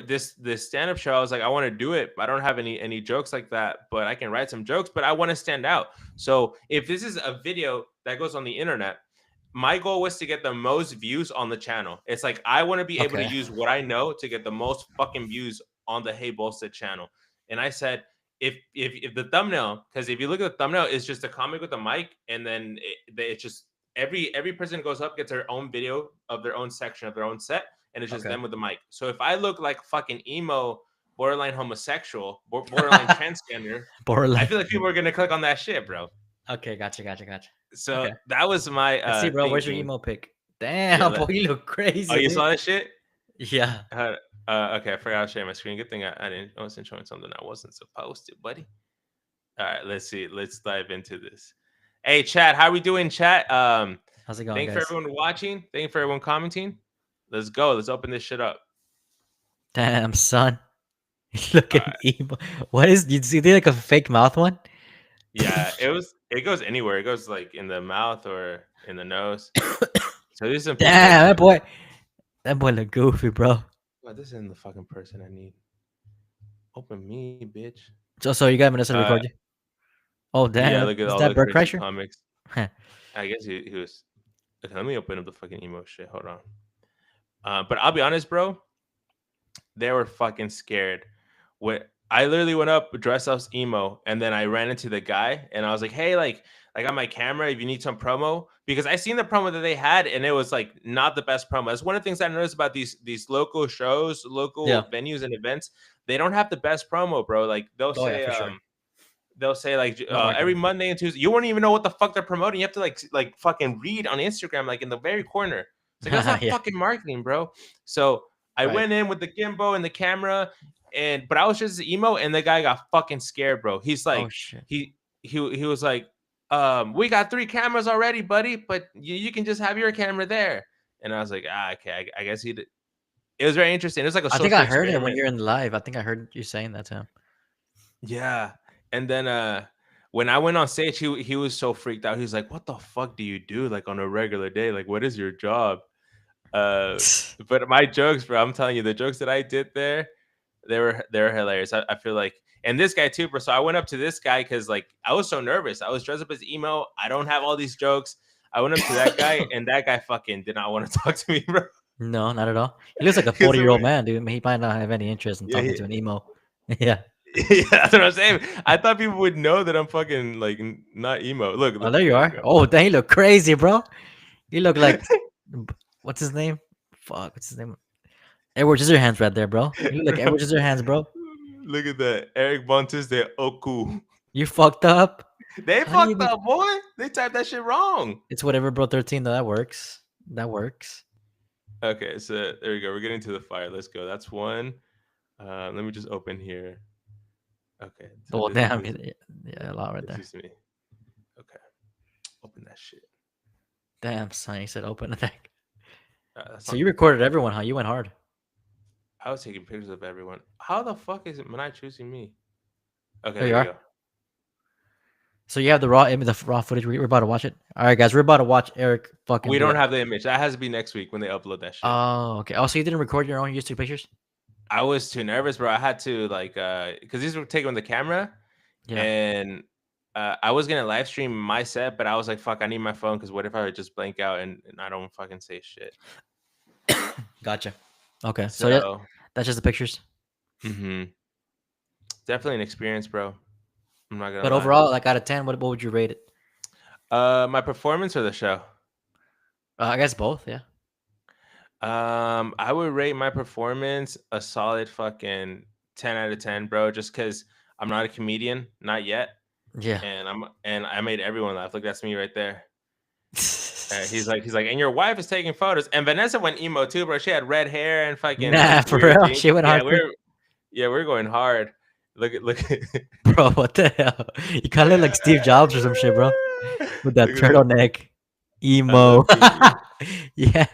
this stand-up show, I was like, I want to do it. I don't have any jokes like that, but I can write some jokes, but I want to stand out. So if this is a video that goes on the internet, my goal was to get the most views on the channel. It's like I want to be able to Okay. use what I know to get the most fucking views on the Hey Bolstead channel. And I said, if the thumbnail, because if you look at the thumbnail, it's just a comic with a mic, and then it's just every person goes up, gets their own video of their own section of their own set, and it's just Okay. them with the mic. So if I look like fucking emo, borderline homosexual, borderline transgender, I Borderline. feel like people are gonna click on that shit, bro. Okay. Gotcha. So Okay. that was my Let's see, bro. Where's your thinking. emo pic? Yeah. Damn, boy, you look Oh, crazy, you dude. saw that shit? Yeah. Uh, okay, I forgot to share my screen. Good thing I wasn't showing something I wasn't supposed to, buddy. All right, let's see. Let's dive into this. Hey, chat, how we doing, chat? How's it going, Thank for guys? everyone watching. Thank you for everyone commenting. Let's go. Let's open this shit up. Damn, son. You All looking right. emo. What is? You see, like a fake mouth one? Yeah, it goes anywhere. It goes like in the mouth or in the nose. So this is some people Damn, that that boy look goofy, bro. oh, this isn't the fucking person I need. Open me, bitch. So you got Vanessa to Uh record you? Oh, yeah, damn. look at Is all that the Bert crazy Kreischer? comics. I guess he was. Okay, let me open up the fucking emo shit. Hold on. But I'll be honest, bro. They were fucking scared. When I literally went up dressed up as emo, and then I ran into the guy, and I was like, "Hey, like, I got my camera. If you need some promo, because I seen the promo that they had, and it was like not the best promo. That's one of the things I noticed about these local shows, Yeah. local venues and events. They don't have the best promo, bro. Like Oh, yeah, for sure. they'll say like No every marketing. Monday and Tuesday. You won't even know what the fuck they're promoting. You have to like fucking read on Instagram, like in the very corner. It's like that's not Yeah. fucking marketing, bro. So I Right. went in with the gimbal and the camera, but I was just emo, and the guy got fucking scared, bro. He's Oh like, shit. he was like, we got 3 cameras already, buddy, but you can just have your camera there. And I was like, okay, I guess he did. It was very interesting. It was like a I think I social heard it when experiment. you're in the live. I think I heard you saying that to him. Yeah. And then when I went on stage, he was so freaked out. He was like, "What the fuck do you do like on a regular day? Like what is your job?" But my jokes, bro, I'm telling you, the jokes that I did there, they were hilarious. I feel like, and this guy too, bro. So I went up to this guy because like I was so nervous. I was dressed up as emo. I don't have all these jokes. I went up to that guy, and that guy fucking did not want to talk to me, bro. No, not at all. He looks like a 'Cause 40-year-old man, dude. I mean, he might not have any interest in yeah, talking to an emo. Yeah. yeah, that's what I'm saying. I thought people would know that I'm fucking like not emo. Look, Oh, look, there you look, are. look. Oh, dang, you look crazy, bro. You look like what's his name? Fuck, what's his name? Edward Scissorhands right there, bro. You look like Edward Scissorhands, bro. Look at that. Eric Montes de Oku. You fucked up. They How do you fucked be? up, boy. They typed that shit wrong. It's whatever, bro. 13. That works. That works. Okay, so there we go. We're getting to the fire. Let's go. That's one. Let me just open here. Okay, so Well, this damn. this Yeah, a lot right this there. is me. Okay, open that shit. Damn, son. You said open attack. That's So not you the recorded fire. everyone, huh? You went hard. I was taking pictures of everyone. How the fuck is it Manai choosing me? Okay, There there you we are. go. So you have the raw image, the raw footage. We're about to watch it. All right, guys. We're about to watch Eric fucking We do don't it. have the image. That has to be next week when they upload that shit. Oh, okay. Oh, so you didn't record your own? You just took pictures? I was too nervous, bro. I had to like, because these were taken with the camera, Yeah. and I was gonna live stream my set, but I was like, fuck, I need my phone because what if I would just blank out and I don't fucking say shit. Gotcha. Okay. So yeah, So, that's just the pictures. definitely an experience, bro. I'm not gonna But lie. overall, like out of 10, what would you rate it? My performance or the show? I guess both. Yeah. I would rate my performance a solid fucking 10 out of 10, bro. Just because I'm not a comedian, not yet, Yeah. and I made everyone laugh. Look, that's me right there. He's like, and your wife is taking photos. And Vanessa went emo too, bro. She had red hair and fucking Nah, for weird real. jeans. She went Yeah, hard too. we're going hard. Look at Bro, what the hell? You kind of look like Steve Jobs or some shit, bro. With that look at this. turtleneck. I love Emo. you. Yeah.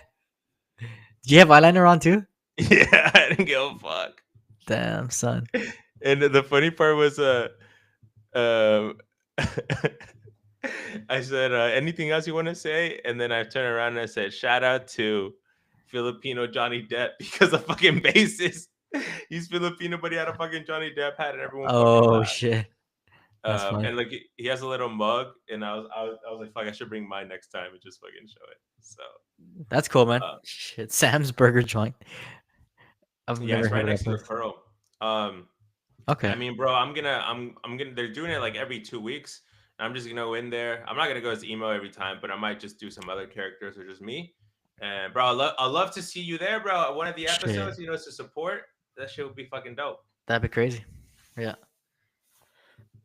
Do you have eyeliner on too? Yeah, I didn't give a fuck. Damn, son. And the funny part was um I said, anything else you want to say? And then I turned around and I said, shout out to Filipino Johnny Depp because the fucking bassist. He's Filipino, but he had a fucking Johnny Depp hat and everyone fucking Oh, laughed. shit. That's funny. And like he has a little mug, and I was like, fuck, I should bring mine next time and just fucking show it. So That's cool, man. uh, Shit. Sam's Burger Joint. I've yeah, never it's heard right of that next to the place. Pearl. I Okay. mean, bro, I'm gonna. They're doing it like every 2 weeks. I'm just gonna go in there. I'm not gonna go as emo every time, but I might just do some other characters or just me. And bro, I love to see you there, bro. At one of the Shit. episodes, to support. That shit would be fucking dope. That'd be crazy. Yeah.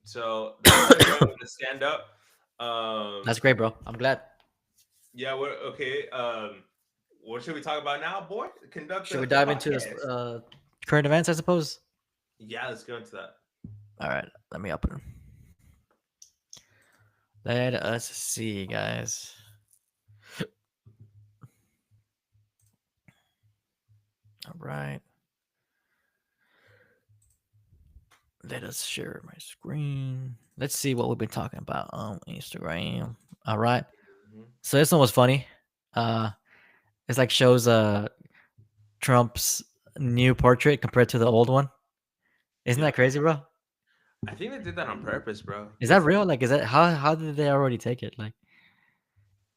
So that's it, bro. To stand up. That's great, bro. I'm glad. Yeah, we're okay. What should we talk about now, boy? Conduct Should we the dive into this podcast. current events, I suppose? Yeah, let's go into that. All right. Let me open. Let us see, guys. All right. Let us share my screen. Let's see what we've been talking about on Instagram. All right. Mhm. So this one was funny. Uh it's like shows Trump's new portrait compared to the old one. Isn't Yeah. that crazy, bro? I think they did that on purpose, bro. Is that real? Like, is that how did they already take it? Like,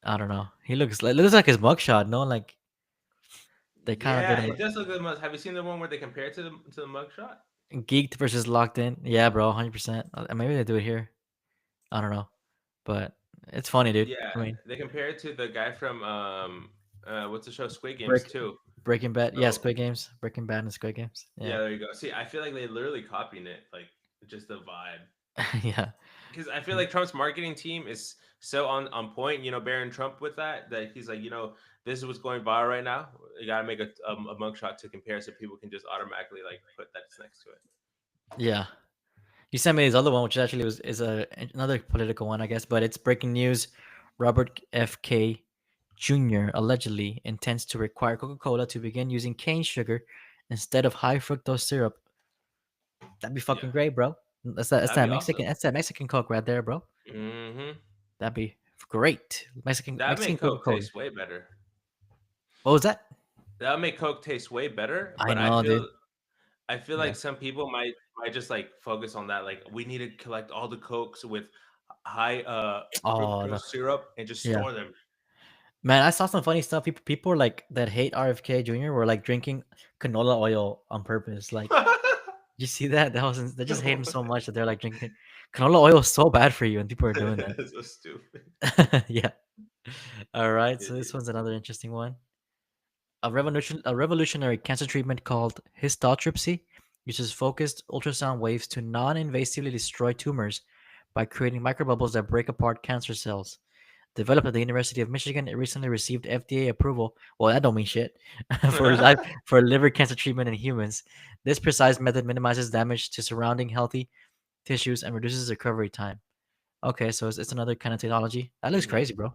I don't know. He looks like his mugshot. No, like they kind of Yeah, did him it does look the most. Have you seen the one where they compare it to the mugshot? geeked versus locked in. Yeah, bro, 100%. Maybe they do it here. I don't know, but it's funny, dude. Yeah, I mean, they compare it to the guy from what's the show? Squid Games break too. Breaking Bad. Yeah, So Squid Games. Breaking Bad and Squid Games. yeah, Yeah, there you go. See, I feel like they literally copying it, like just the vibe. yeah, Because I feel like Trump's marketing team is so on point. Baron Trump with that he's like, this is what's going viral right now. You gotta make a mugshot to compare so people can just automatically like put that next to it. yeah. You sent me this other one, which actually is another political one, I guess. But it's breaking news: Robert F. K. Jr. allegedly intends to require Coca-Cola to begin using cane sugar instead of high fructose syrup. That'd be fucking Yeah, great, bro. That's that'd that be Mexican. awesome. That's that Mexican Coke right there, bro. Hmm. That'd be great. That'd Mexican make Coke Coca-Cola. taste way better. What was that? That would make Coke taste way better. I But know, dude. I feel Yeah. like some people might just like focus on that. Like we need to collect all the Cokes with high Oh, fructose syrup and just yeah. store them. Man, I saw some funny stuff. People are like that hate RFK Jr. were like drinking canola oil on purpose. Like, you see that? They just hate him so much that they're like drinking canola oil is so bad for you, and people are doing That's so stupid. that. Yeah. All right. So this Idiot. one's another interesting one. A revolutionary cancer treatment called histotripsy uses focused ultrasound waves to non-invasively destroy tumors by creating microbubbles that break apart cancer cells. Developed at the University of Michigan, it recently received FDA approval. Well, that don't mean shit for for liver cancer treatment in humans. This precise method minimizes damage to surrounding healthy tissues and reduces recovery time. Okay, so it's another kind of technology. That looks Hmm. crazy, bro.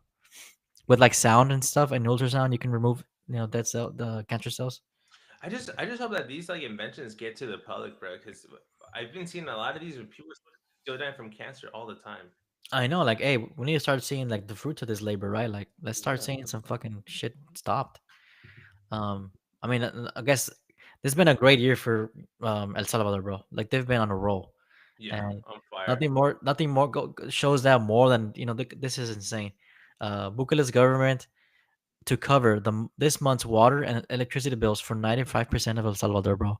With like sound and stuff and ultrasound, you can remove dead cell the cancer cells. I just hope that these like inventions get to the public, bro. Because I've been seeing a lot of these when people still dying from cancer all the time. I know, like, hey, we need to start seeing like the fruits of this labor, right? Like, let's start Yeah. seeing some fucking shit stopped. I mean, I guess this has been a great year for El Salvador, bro. Like they've been on a roll, Yeah, and on fire. nothing more shows that more than this is insane. Bukele's government to cover this month's water and electricity bills for 95% of El Salvador, bro.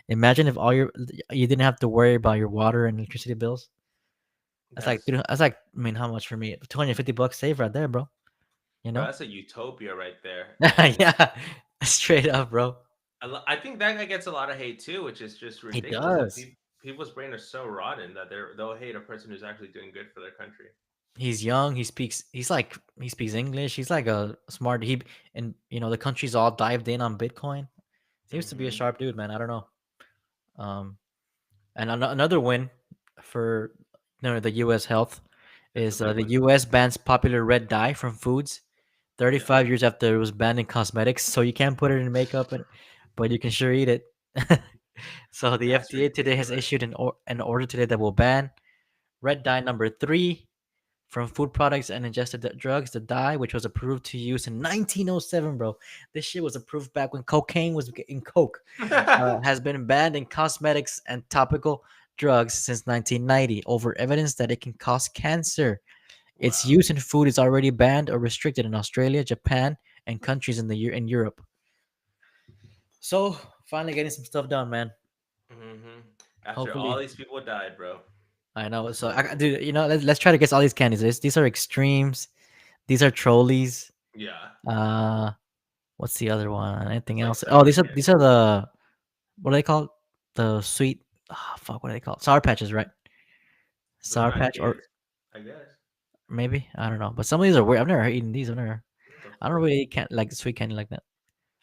Imagine if all you didn't have to worry about your water and electricity bills. That's like, That's dude, that's like, I mean, how much for me? 250 bucks save right there, bro. You bro. know? That's a utopia right there. And Yeah, straight up, bro. I think that guy gets a lot of hate too, which is just He ridiculous. Like does. people's brain are so rotten that they'll hate a person who's actually doing good for their country. He's young. He speaks English. He's like a smart. And the country's all dived in on Bitcoin. Seems to be a Hmm. sharp dude, man. I don't know. Um, and another win for the U.S. health It's a is big the one. U.S. bans popular red dye from foods. Yeah, 35 years after it was banned in cosmetics, so you can't put it in makeup, but you can sure eat it. So the that's FDA today has ridiculous. issued an order today that will ban red dye number 3 from food products and ingested drugs. The dye, which was approved to use in 1907, bro. This shit was approved back when cocaine was in coke. Has been banned in cosmetics and topical drugs since 1990 over evidence that it can cause cancer. Its Wow. use in food is already banned or restricted in Australia, Japan, and countries in Europe. So finally getting some stuff done, man. Hmm. After all Hopefully, these people died, bro. I know. So dude, let's try to guess all these candidates. These are extremes. These are trolleys. Yeah, Uh, what's the other one? Anything it's like else? Oh, sour these candy. are the what are they called? The sweet. Ah, fuck. What are they called? Sour patches, right? Those are Sour not patch, or kids, I guess. maybe I don't know. But some of these are weird. I've never eaten these. What the I don't fuck? really eat like sweet candy like that.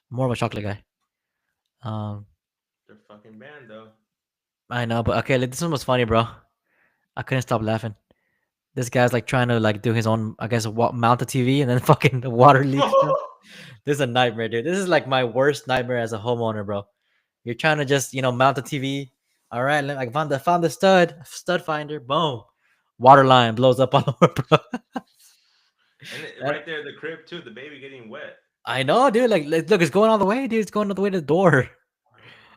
More of a chocolate guy. Um, They're fucking banned though. I know, but okay. Like, this one was funny, bro. I couldn't stop laughing. This guy's like trying to like do his own, I guess, mount a TV, and then fucking the water leaks, bro. This is a nightmare, dude. This is like my worst nightmare as a homeowner, bro. You're trying to just mount a TV. All right, like found the stud finder. Boom, water line blows up all over, bro. And That, right there, the crib too. The baby getting wet. I know, dude. Look, it's going all the way, dude. It's going all the way to the door.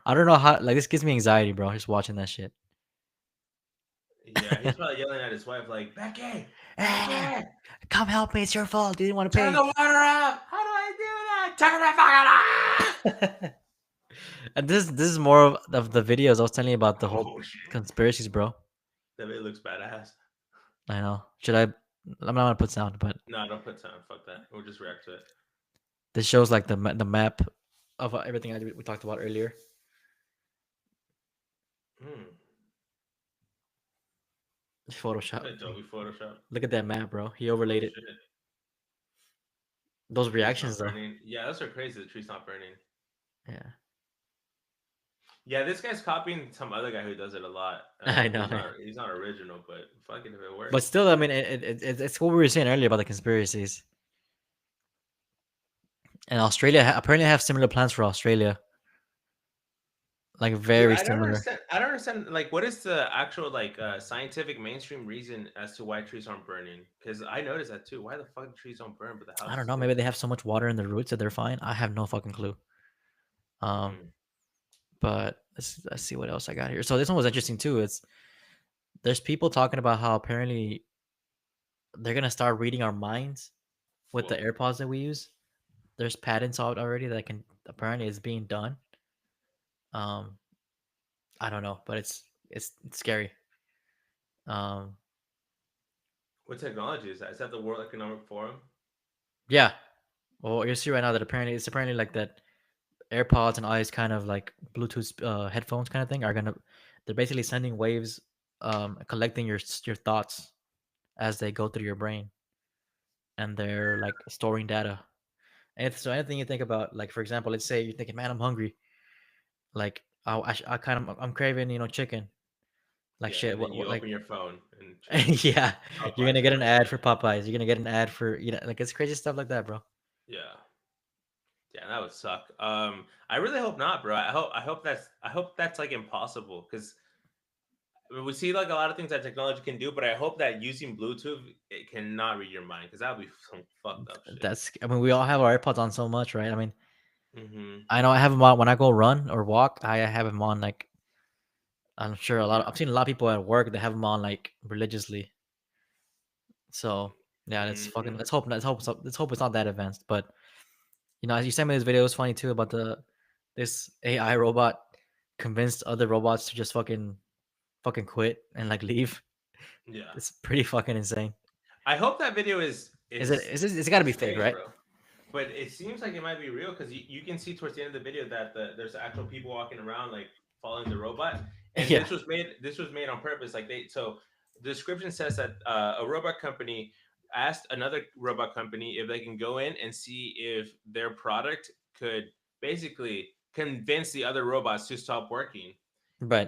I don't know how. Like, this gives me anxiety, bro. Just watching that shit. Yeah, he's probably yelling at his wife like, "Becky, Ah, Becky, come help me. It's your fault. You didn't want to turn pay. the water off. How do I do that? Turn the fucking off." And this is more of the videos I was telling you about, the whole Oh shit, conspiracies, bro. that baby looks badass. I know. Should I? I'm not gonna put sound, but No, don't put time. Fuck that. We'll just react to it. this shows like the map of everything we talked about earlier. Hmm. Photoshop. Adobe Photoshop. Look at that map, bro. He Oh overlaid it. shit. Those Tree's reactions, not though. burning. Yeah, those are crazy. The tree's not burning. Yeah, Yeah, this guy's copying some other guy who does it a lot. I know. He's not original, but fuck it if it But works. still, I mean, it's what we were saying earlier about the conspiracies. And Australia apparently have similar plans for Australia, like Dude, very I don't similar. understand. I don't understand. Like, what is the actual like scientific mainstream reason as to why trees aren't burning? Because I noticed that too. Why the fuck the trees don't burn, but the I don't houses know. do? Maybe they have so much water in the roots that they're fine. I have no fucking clue. Um, Hmm. but let's see what else I got here. So this one was interesting too. There's people talking about how apparently they're gonna start reading our minds with the Whoa. AirPods that we use. There's patents out already that can apparently it's being done. Um, I don't know, but it's scary. Um, What technology is that? Is that the World Economic Forum? yeah. Well, you see right now that apparently it's apparently like that. AirPods and all these kind of like Bluetooth headphones kind of thing are gonna, they're basically sending waves, collecting your thoughts as they go through your brain, and they're like storing data. And so anything you think about, like for example, let's say you're thinking, man, I'm hungry, like I kind of I'm craving, chicken. Like Yeah, shit, and then what you like open your phone and chicken yeah, you're gonna Popeyes get an comes ad for in. Popeyes. You're gonna get an ad for like it's crazy stuff like that, bro. Yeah. Yeah, that would suck. I really hope not, bro. I hope that's like impossible because we see like a lot of things that technology can do, but I hope that using Bluetooth it cannot read your mind because that would be some fucked up shit. I mean, we all have our AirPods on so much, right? I mean, Hmm. I know I have them on when I go run or walk. I have them on like I'm sure Yeah. I've seen a lot of people at work that have them on like religiously. So yeah, let's fucking Hmm. let's hope it's not that advanced. But as you sent me this video, it was funny too about this AI robot convinced other robots to just fucking quit and like leave. Yeah. It's pretty fucking insane. I hope that video is Is it? is It's got to be is fake, fake, right? bro. But it seems like it might be real because you can see towards the end of the video that there's actual people walking around like following the robot, and Yeah. this was made on purpose. Like the description says that a robot company asked another robot company if they can go in and see if their product could basically convince the other robots to stop working. But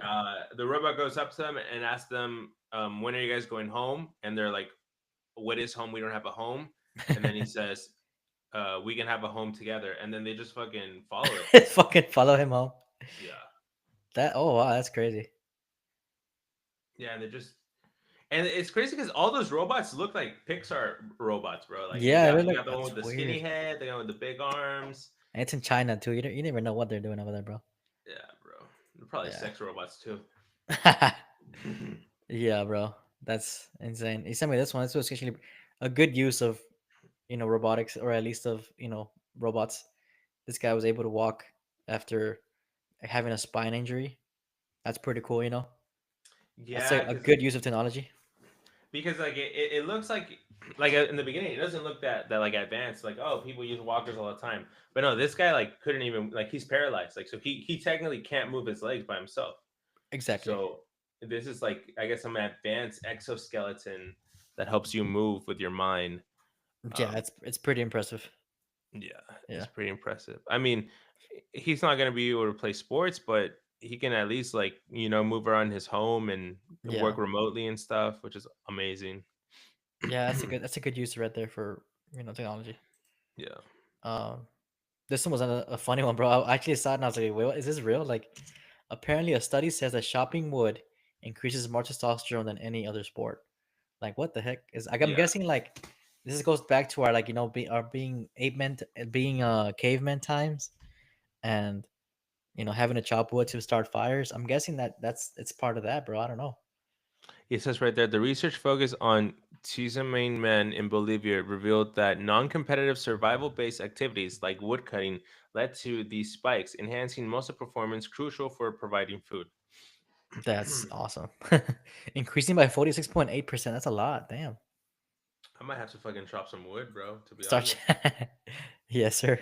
The robot goes up to them and asks them, "When are you guys going home?" And they're like, "What is home? We don't have a home." And then he says, "We can have a home together." And then they just fucking follow it. fucking follow him home. Yeah, That oh wow, that's crazy. yeah, and they're just and it's crazy because all those robots look like Pixar robots, bro. Like you Yeah, got you look, got the one that's with the skinny weird. head, the one with the big arms. And it's in China too. You never know what they're doing over there, bro. Yeah, bro. They're probably Yeah. sex robots too. Yeah, bro. That's insane. He sent me this one. This was actually a good use of, robotics, or at least of, robots. This guy was able to walk after having a spine injury. That's pretty cool. That's Yeah, a good use of technology. because like it looks like in the beginning it doesn't look that like advanced, like, oh, people use walkers all the time, but no, this guy like couldn't even, like, he's paralyzed, like, so he technically can't move his legs by himself. Exactly. So this is like, I guess, some advanced exoskeleton that helps you move with your mind. Yeah, um it's pretty impressive. yeah, it's Yeah. pretty impressive. I mean, he's not going to be able to play sports, but he can at least, like, move around his home and work Yeah. remotely and stuff, which is amazing. Yeah, that's a good use right there for, technology. Yeah. Um this one was a funny one, bro. I actually saw it and I was like, wait, what, is this real? Like, apparently a study says that shopping wood increases more testosterone than any other sport. Like, what the heck is? Like, I'm Yeah. guessing like this goes back to our, like, being ape men, being caveman times, and having to chop wood to start fires. I'm guessing that it's part of that, bro. I don't know. It says right there, the research focus on Chisamane men in Bolivia revealed that non-competitive survival-based activities like woodcutting led to these spikes, enhancing muscle performance crucial for providing food. That's awesome. Increasing by 46.8%. That's a lot. Damn. I might have to fucking chop some wood, bro, to be Start. honest. Yes, sir.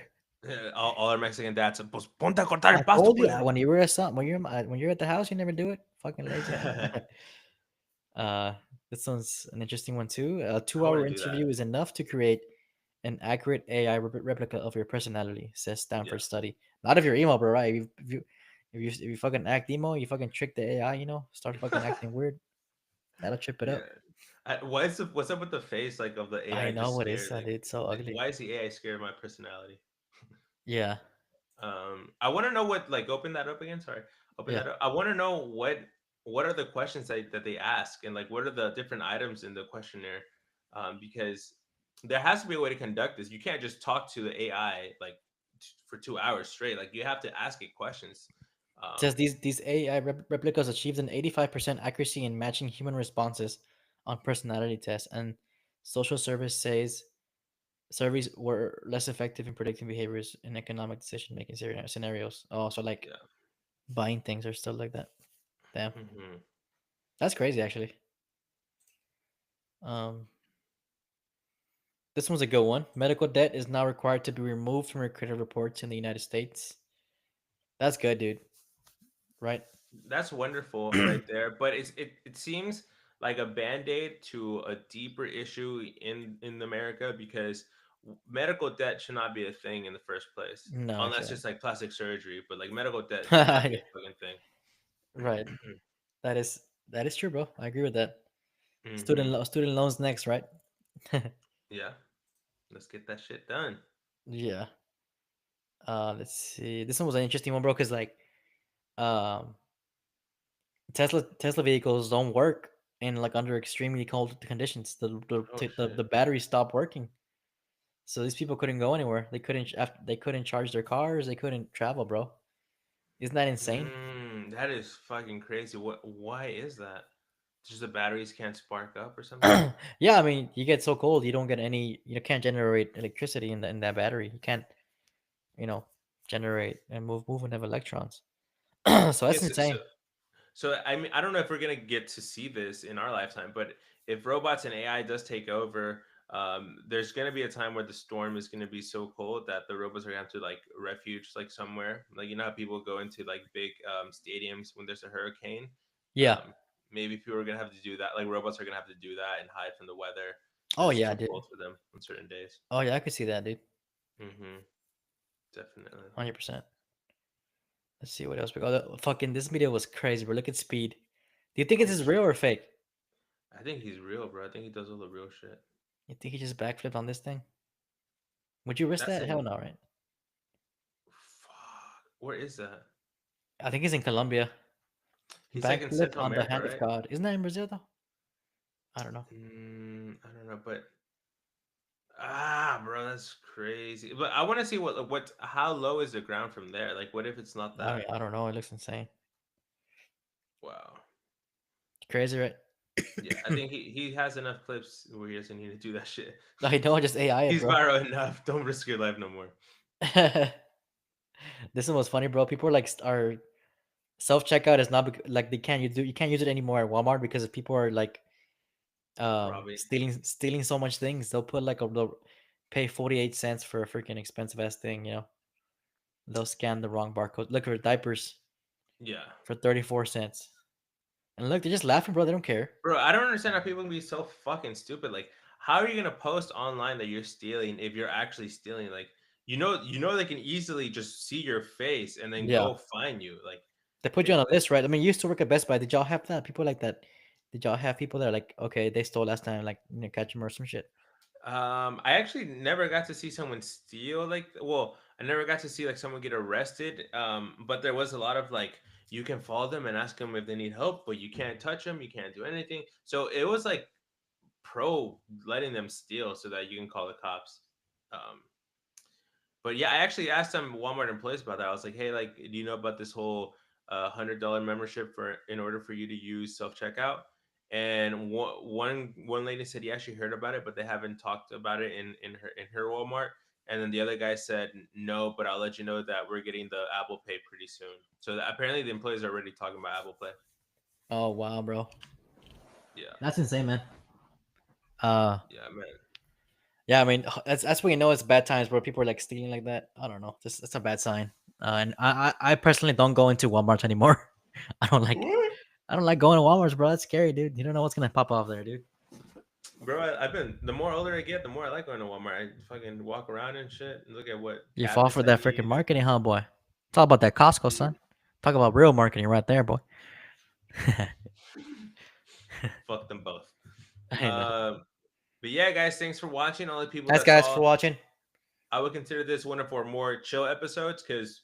All our Mexican dads, pues ponte a cortar I el pasto, told you culero. when you were at when you're at the house, you never do it. Fucking lazy ass. uh, this one's an interesting one too. A I want two-hour to do that. interview is enough to create an accurate AI replica of your personality, says Yeah. Stanford study. Not if you're emo, bro, right? If you fucking act emo, you fucking trick the AI, start fucking acting weird. That'll trip it up. Yeah. What's up with the face, like, of the I AI know just what is scared? that. It's so Like ugly. why is the AI scared of my personality? Yeah, I want to know what, like, open that up again. Sorry, open yeah. that up. I want to know what are the questions that they ask, and like what are the different items in the questionnaire, because there has to be a way to conduct this. You can't just talk to the AI like for 2 hours straight. Like you have to ask it questions. It says Um, these AI replicas achieved an 85% accuracy in matching human responses on personality tests, and social service says surveys were less effective in predicting behaviors in economic decision making scenarios. Oh, so like yeah. buying things or stuff like that. Damn, Hmm. that's crazy actually. Um, this one's a good one. Medical debt is now required to be removed from your credit reports in the United States. That's good, dude. Right? That's wonderful right there. But it seems like a band-aid to a deeper issue in America because medical debt should not be a thing in the first place. No, Unless exactly. it's like plastic surgery, but like medical debt should not be a fucking Right. thing. That is true, bro. I agree with that. Hmm. Student loans next, right? Yeah, let's get that shit done. Yeah. Let's see. This one was an interesting one, bro, because like um Tesla vehicles don't work in like under extremely cold conditions. Oh The shit. battery stopped working. So these people couldn't go anywhere. They couldn't charge their cars, they couldn't travel, bro. Isn't that insane? That is fucking crazy. What? Why is that? Just the batteries can't spark up or something? Yeah, I mean, you get so cold, you don't get any, you can't generate electricity in that battery. You can't, you know, generate and movement of electrons. So Okay, that's insane. so I mean, I don't know if we're gonna get to see this in our lifetime, but if robots and AI does take over, there's gonna be a time where the storm is gonna be so cold that the robots are gonna have to like refuge like somewhere. Like you know how people go into like big stadiums when there's a hurricane. Yeah. Maybe people are gonna have to do that. Like robots are gonna have to do that and hide from the weather Oh because it's yeah, too dude. cold for them on certain days. Oh yeah, I could see that, dude. Hmm. Definitely. 100%. Let's see what else we got. Fucking this video was crazy, bro. Look at speed. Do you think this Oh is real shit. or fake? I think he's real, bro. I think he does all the real shit. You think he just backflipped on this thing? Would you risk That's that? Hell in no, right? fuck. Where is that? I think he's in Colombia. He's like in Backflip Central on the America, hand of right? God. Isn't that in Brazil though? I don't know. I don't know, but bro, that's crazy. But I want to see what how low is the ground from there? Like, what if it's not that? I don't know. It looks insane. Wow. Crazy, right? Yeah, I think he has enough clips where he doesn't need to do that shit. I know, just AI it, He's bro. viral enough. Don't risk your life no more. This one was funny, bro. People are like are self checkout is not like you can't use it anymore at Walmart because people are like Robbie. stealing so much things. They'll pay 48 cents for a freaking expensive ass thing. They'll scan the wrong barcode. Look for diapers Yeah. for 34 cents. And look, they're just laughing, bro. They don't care. Bro, I don't understand how people can be so fucking stupid. Like, how are you gonna post online that you're stealing if you're actually stealing? Like, they can easily just see your face and then Yeah. go find you. Like, They put you on a ridiculous. list, right? I mean, you used to work at Best Buy. Did y'all have that? People like that. Did y'all have people that are like, okay, they stole last time, like, catch them or some shit? I actually never got to see someone steal. Like, well, I never got to see like someone get arrested. But there was a lot of like you can follow them and ask them if they need help, but you can't touch them. You can't do anything. So it was like pro letting them steal so that you can call the cops. Um, But yeah, I actually asked some Walmart employees about that. I was like, "Hey, like, do you know about this whole $100 membership for in order for you to use self checkout?" And one lady said he actually heard about it, but they haven't talked about it in her Walmart. And then the other guy said no, but I'll let you know that we're getting the Apple Pay pretty soon. So apparently the employees are already talking about Apple Pay. Oh wow, bro. Yeah, That's insane, man. Uh, yeah, man. yeah. I mean, that's when you know it's bad times, bro. People are like stealing like that. I don't know. That's a bad sign. And I personally don't go into Walmart anymore. I don't like What? I don't like going to Walmart, bro. That's scary, dude. You don't know what's gonna pop off there, dude. Bro, I've been the more older I get, the more I like going to Walmart. I fucking walk around and shit and look at what You fall cabinets for I that freaking need. marketing, huh, boy? Talk about that Costco, son. Talk about real marketing right there, boy. Fuck them both. I know. Um, but yeah, guys, thanks for watching. All the people Thanks, that guys, for saw, watching. I would consider this one of our more chill episodes because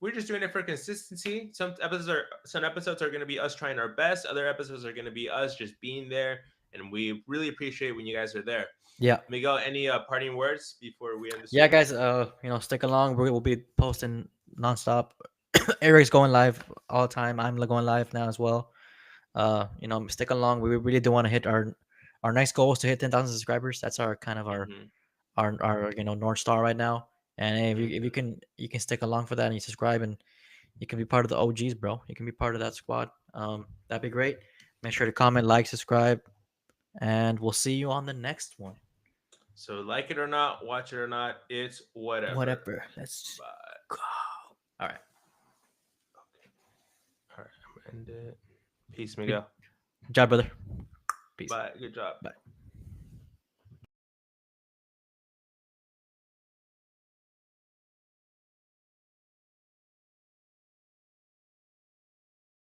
we're just doing it for consistency. Some episodes are going to be us trying our best. Other episodes are going to be us just being there, and we really appreciate when you guys are there. Yeah, Miguel, any parting words before we end the yeah, stream? guys. Stick along. We'll be posting nonstop. Eric's going live all the time. I'm going live now as well. Stick along. We really do want to hit our next goal is to hit 10,000 subscribers. That's our kind of Hmm. our North Star right now. And hey, if you Hmm. can stick along for that and you subscribe and you can be part of the OGs, bro. You can be part of that squad. That'd be great. Make sure to comment, like, subscribe, and we'll see you on the next one. So, like it or not, watch it or not, it's whatever. Whatever. Let's Bye. go. All right. end it. Peace, Good Miguel. job, brother. Peace. Bye. Good job. Bye.